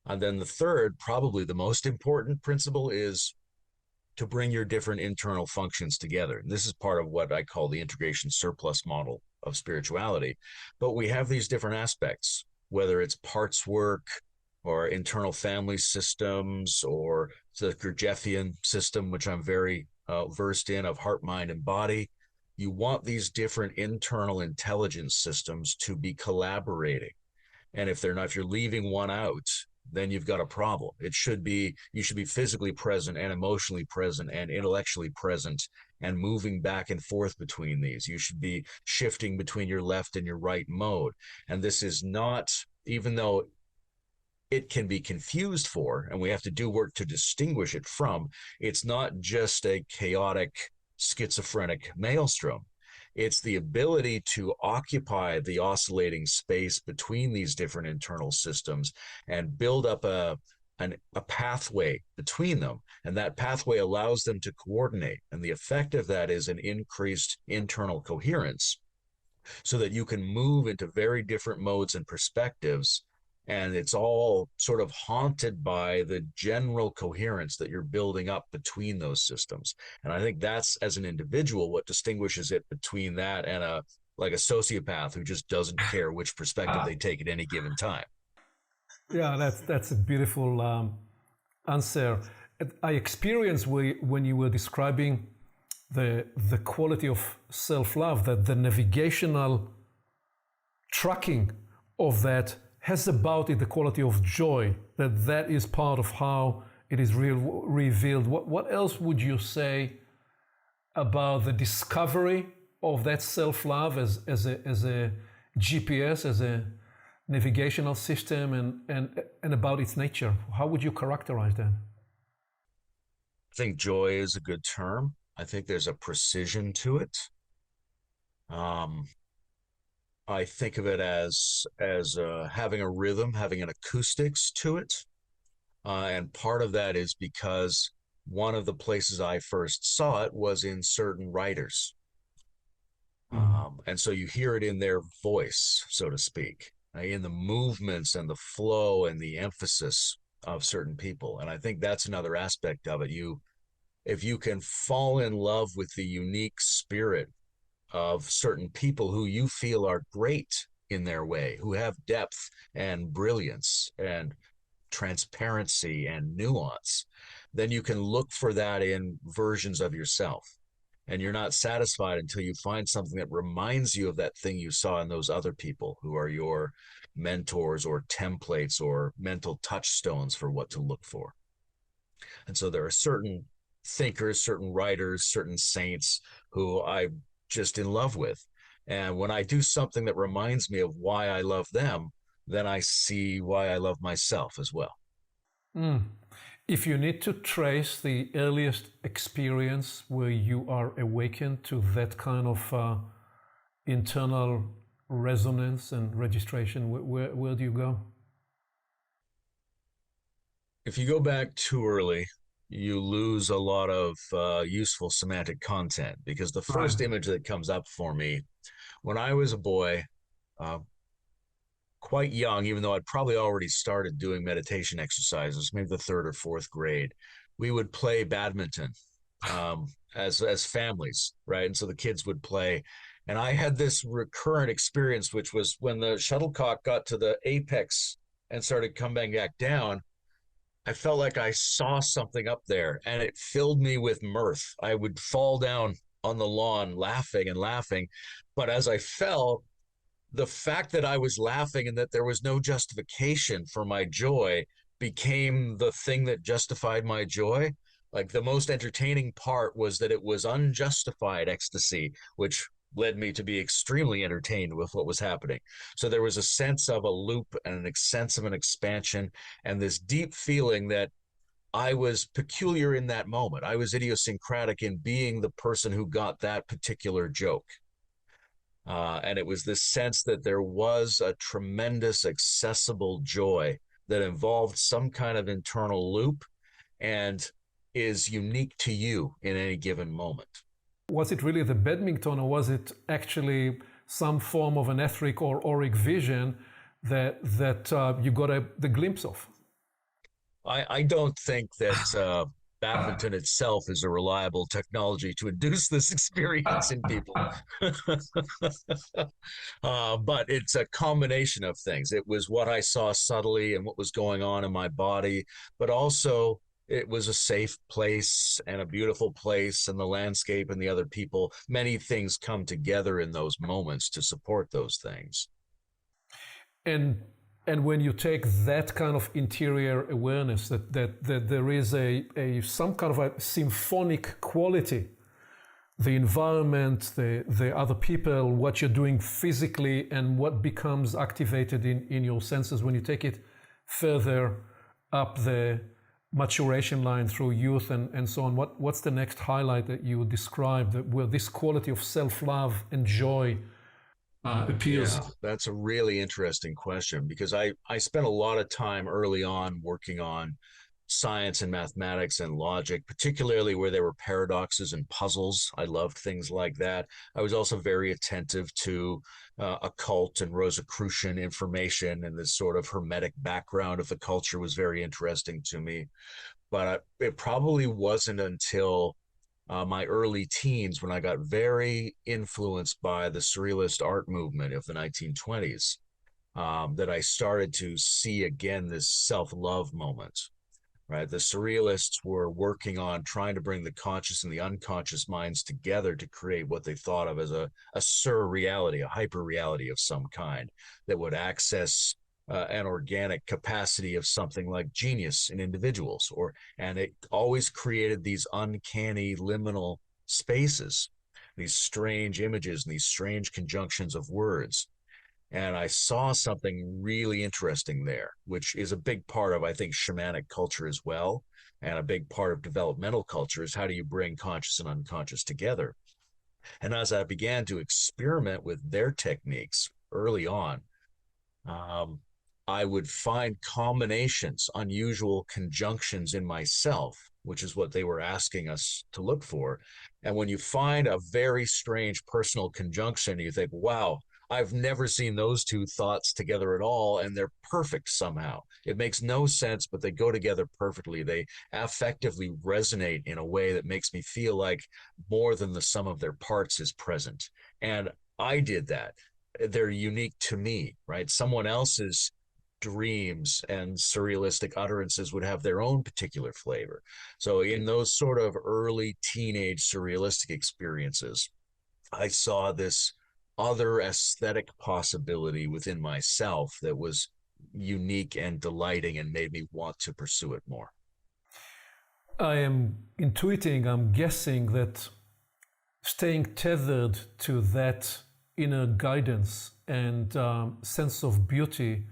And then the third, probably the most important principle, is to bring your different internal functions together. And this is part of what I call the integration surplus model of spirituality. But we have these different aspects, whether it's parts work or internal family systems or the Gurdjieffian system, which I'm very versed in, of heart, mind, and body. You want these different internal intelligence systems to be collaborating. And if they're not, if you're leaving one out, then you've got a problem. You should be physically present and emotionally present and intellectually present and moving back and forth between these. You should be shifting between your left and your right mode. And this is not, even though it can be confused for, and we have to do work to distinguish it from, it's not just a chaotic, schizophrenic maelstrom. It's the ability to occupy the oscillating space between these different internal systems and build up a pathway between them. And that pathway allows them to coordinate. And the effect of that is an increased internal coherence so that you can move into very different modes and perspectives. And it's all sort of haunted by the general coherence that you're building up between those systems. And I think that's, as an individual, what distinguishes it between that and a sociopath who just doesn't care which perspective they take at any given time. Yeah, that's a beautiful answer. I experienced when you were describing the quality of self-love, that the navigational tracking of that has about it the quality of joy, that is part of how it is revealed. What else would you say about the discovery of that self-love as a GPS, as a navigational system, and about its nature? How would you characterize that? I think joy is a good term. I think there's a precision to it. I think of it as having a rhythm, having an acoustics to it. And part of that is because one of the places I first saw it was in certain writers. And so you hear it in their voice, so to speak, in the movements and the flow and the emphasis of certain people. And I think that's another aspect of it. If you can fall in love with the unique spirit of certain people who you feel are great in their way, who have depth and brilliance and transparency and nuance, then you can look for that in versions of yourself. And you're not satisfied until you find something that reminds you of that thing you saw in those other people who are your mentors or templates or mental touchstones for what to look for. And so there are certain thinkers, certain writers, certain saints who I'm just in love with. And when I do something that reminds me of why I love them, then I see why I love myself as well. Mm. If you need to trace the earliest experience where you are awakened to that kind of internal resonance and registration, where do you go? If you go back too early, you lose a lot of useful semantic content, because the first image that comes up for me when I was a boy, uh, quite young, even though I'd probably already started doing meditation exercises, maybe the third or fourth grade, we would play badminton as families, right? And so the kids would play. And I had this recurrent experience, which was when the shuttlecock got to the apex and started coming back down, I felt like I saw something up there, and it filled me with mirth. I would fall down on the lawn laughing and laughing. But as I fell, the fact that I was laughing and that there was no justification for my joy became the thing that justified my joy. Like, the most entertaining part was that it was unjustified ecstasy, which led me to be extremely entertained with what was happening. So there was a sense of a loop and a sense of an expansion and this deep feeling that I was peculiar in that moment. I was idiosyncratic in being the person who got that particular joke. And it was this sense that there was a tremendous accessible joy that involved some kind of internal loop and is unique to you in any given moment. Was it really the badminton, or was it actually some form of an etheric or auric vision that you got the glimpse of? I don't think that badminton itself is a reliable technology to induce this experience in people. But it's a combination of things. It was what I saw subtly and what was going on in my body, but also it was a safe place and a beautiful place, and the landscape and the other people. Many things come together in those moments to support those things. And when you take that kind of interior awareness that there is a some kind of a symphonic quality, the environment, the other people, what you're doing physically, and what becomes activated in your senses when you take it further up the maturation line through youth and so on, what's the next highlight that you would describe where this quality of self-love and joy appears? Yeah, that's a really interesting question, because I spent a lot of time early on working on science and mathematics and logic, particularly where there were paradoxes and puzzles. I loved things like that. I was also very attentive to occult and Rosicrucian information, and this sort of hermetic background of the culture was very interesting to me. But it probably wasn't until my early teens when I got very influenced by the surrealist art movement of the 1920s that I started to see again this self-love moment. Right, the surrealists were working on trying to bring the conscious and the unconscious minds together to create what they thought of as a surreality, a hyper reality of some kind that would access an organic capacity of something like genius in individuals, and it always created these uncanny liminal spaces, these strange images and these strange conjunctions of words. And I saw something really interesting there, which is a big part of, I think, shamanic culture as well. And a big part of developmental culture is how do you bring conscious and unconscious together? And as I began to experiment with their techniques early on, um, I would find combinations, unusual conjunctions in myself, which is what they were asking us to look for. And when you find a very strange personal conjunction, you think, wow, I've never seen those two thoughts together at all, and they're perfect somehow. It makes no sense, but they go together perfectly. They affectively resonate in a way that makes me feel like more than the sum of their parts is present. And I did that. They're unique to me, right? Someone else's dreams and surrealistic utterances would have their own particular flavor. So in those sort of early teenage surrealistic experiences, I saw this other aesthetic possibility within myself that was unique and delighting and made me want to pursue it more. I am intuiting, I'm guessing that staying tethered to that inner guidance and sense of beauty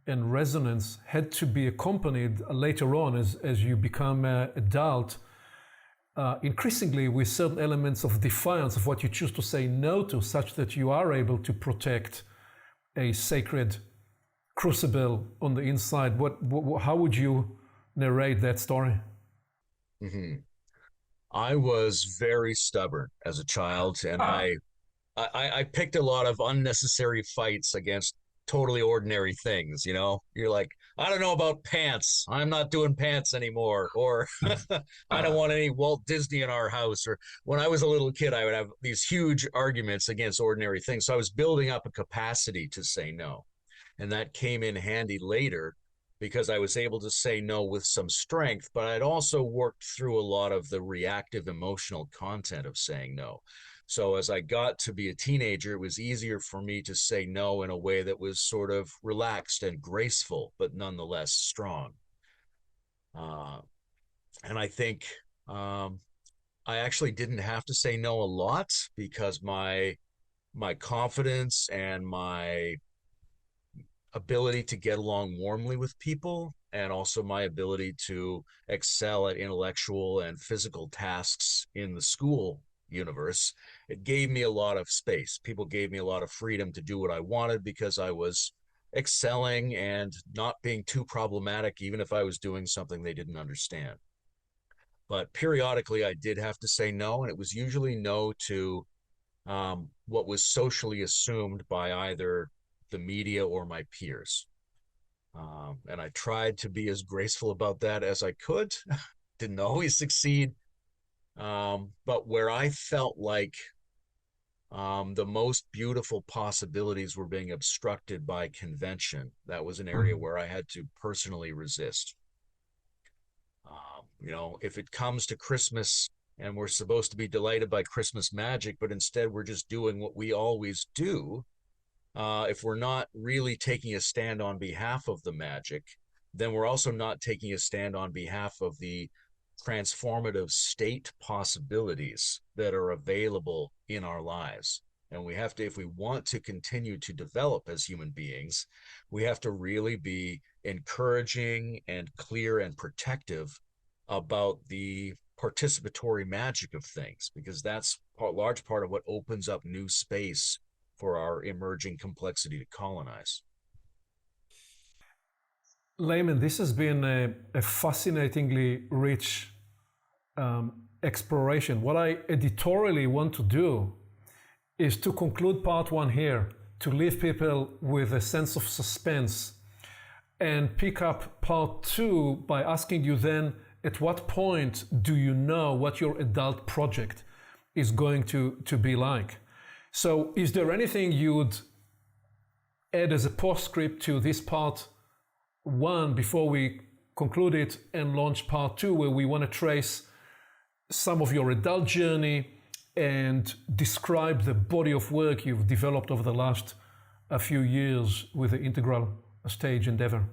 and resonance had to be accompanied later on as you become an adult, increasingly with certain elements of defiance of what you choose to say no to, such that you are able to protect a sacred crucible on the inside. How would you narrate that story? Mm-hmm. I was very stubborn as a child, and I picked a lot of unnecessary fights against totally ordinary things. You know, you're like, I don't know about pants. I'm not doing pants anymore. Or I don't want any Walt Disney in our house. Or when I was a little kid, I would have these huge arguments against ordinary things. So I was building up a capacity to say no. And that came in handy later because I was able to say no with some strength, but I'd also worked through a lot of the reactive emotional content of saying no. So as I got to be a teenager, it was easier for me to say no in a way that was sort of relaxed and graceful, but nonetheless strong. Uh, and I think I actually didn't have to say no a lot because my confidence and my ability to get along warmly with people, and also my ability to excel at intellectual and physical tasks in the school universe, it gave me a lot of space. People gave me a lot of freedom to do what I wanted because I was excelling and not being too problematic, even if I was doing something they didn't understand. But periodically, I did have to say no, and it was usually no to what was socially assumed by either the media or my peers. And I tried to be as graceful about that as I could. Didn't always succeed. But where I felt like the most beautiful possibilities were being obstructed by convention, that was an area where I had to personally resist. You know, if it comes to Christmas and we're supposed to be delighted by Christmas magic, but instead we're just doing what we always do, if we're not really taking a stand on behalf of the magic, then we're also not taking a stand on behalf of the transformative state possibilities that are available in our lives. And we have to, if we want to continue to develop as human beings, we have to really be encouraging and clear and protective about the participatory magic of things, because that's a large part of what opens up new space for our emerging complexity to colonize. Layman, this has been a fascinatingly rich exploration. What I editorially want to do is to conclude part one here, to leave people with a sense of suspense, and pick up part two by asking you then, at what point do you know what your adult project is going to be like? So is there anything you'd add as a postscript to this part one before we conclude it and launch part two, where we want to trace some of your adult journey and describe the body of work you've developed over the last few years with the integral stage endeavor?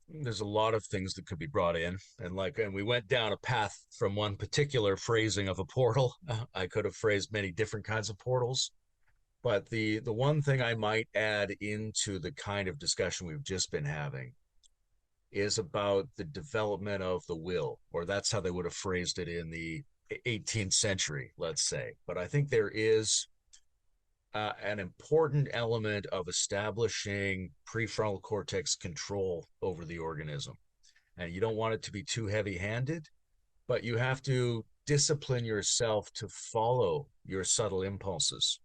There's a lot of things that could be brought in, and we went down a path from one particular phrasing of a portal. I could have phrased many different kinds of portals, but the one thing I might add into the kind of discussion we've just been having is about the development of the will, or that's how they would have phrased it in the 18th century, let's say. But I think there is an important element of establishing prefrontal cortex control over the organism. And you don't want it to be too heavy-handed, but you have to discipline yourself to follow your subtle impulses,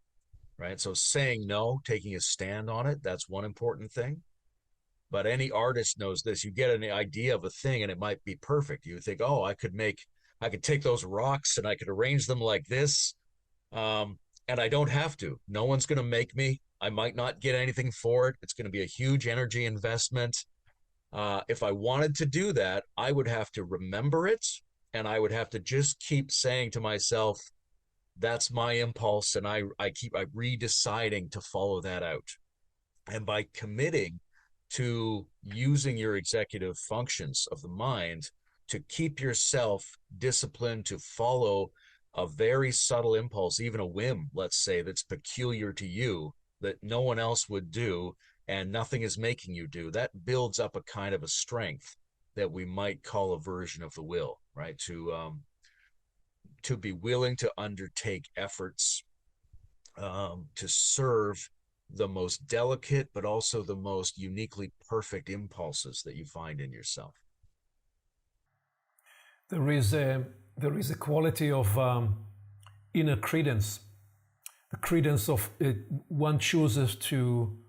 right? So saying no, taking a stand on it, that's one important thing. But any artist knows this. You get an idea of a thing and it might be perfect. You think, oh, I could take those rocks and I could arrange them like this. And I don't have to. No one's going to make me. I might not get anything for it. It's going to be a huge energy investment. If I wanted to do that, I would have to remember it, and I would have to just keep saying to myself, that's my impulse, and I keep redeciding to follow that out. And by committing to using your executive functions of the mind to keep yourself disciplined to follow a very subtle impulse, even a whim, let's say, that's peculiar to you, that no one else would do, and nothing is making you do, that builds up a kind of a strength that we might call a version of the will, right? To be willing to undertake efforts to serve the most delicate, but also the most uniquely perfect impulses that you find in yourself. There is a quality of inner credence. The credence of it, one chooses to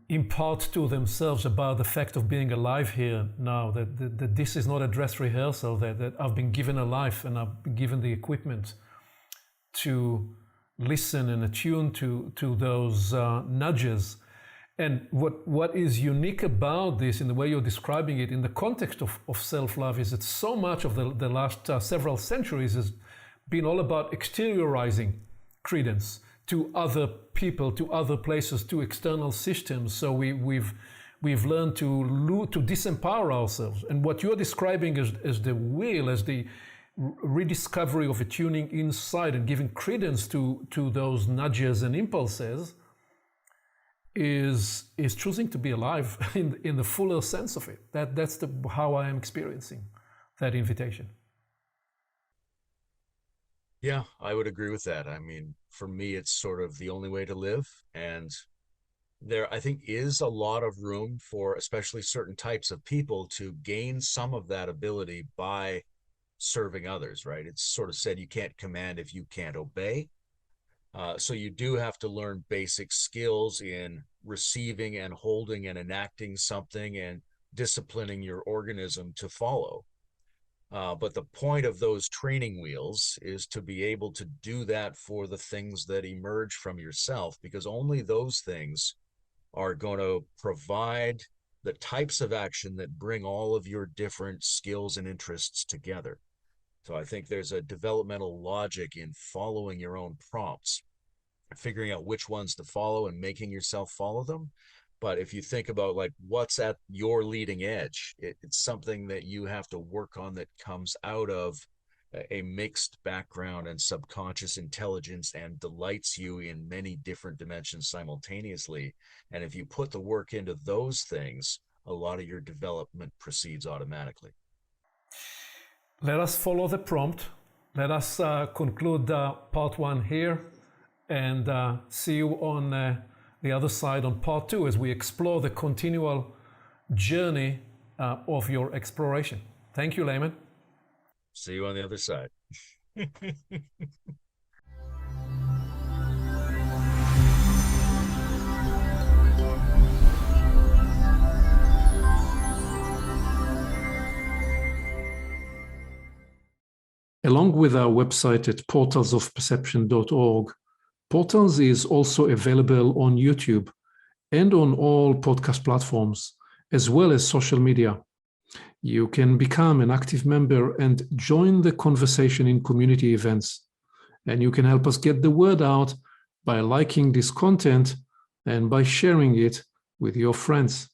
impart to themselves about the fact of being alive here now, that this is not a dress rehearsal, that I've been given a life and I've been given the equipment to listen and attune to those nudges. And what is unique about this, in the way you're describing it, in the context of self-love, is that so much of the last several centuries has been all about exteriorizing credence to other people, to other places, to external systems. So we've learned to disempower ourselves. And what you're describing as the will, as the rediscovery of attuning inside and giving credence to those nudges and impulses, is choosing to be alive in the fuller sense of it. That's how I am experiencing that invitation. Yeah, I would agree with that. I mean, for me, it's sort of the only way to live. And there, I think, is a lot of room for especially certain types of people to gain some of that ability by serving others, right? It's sort of said you can't command if you can't obey. So you do have to learn basic skills in receiving and holding and enacting something and disciplining your organism to follow. But the point of those training wheels is to be able to do that for the things that emerge from yourself, because only those things are going to provide the types of action that bring all of your different skills and interests together. So I think there's a developmental logic in following your own prompts, figuring out which ones to follow and making yourself follow them. But if you think about like what's at your leading edge, it's something that you have to work on that comes out of a mixed background and subconscious intelligence and delights you in many different dimensions simultaneously. And if you put the work into those things, a lot of your development proceeds automatically. Let us follow the prompt. Let us conclude part one here, and see you on the other side on part two as we explore the continual journey of your exploration. Thank you, Layman. See you on the other side. Along with our website at portalsofperception.org, Portals is also available on YouTube and on all podcast platforms, as well as social media. You can become an active member and join the conversation in community events. And you can help us get the word out by liking this content and by sharing it with your friends.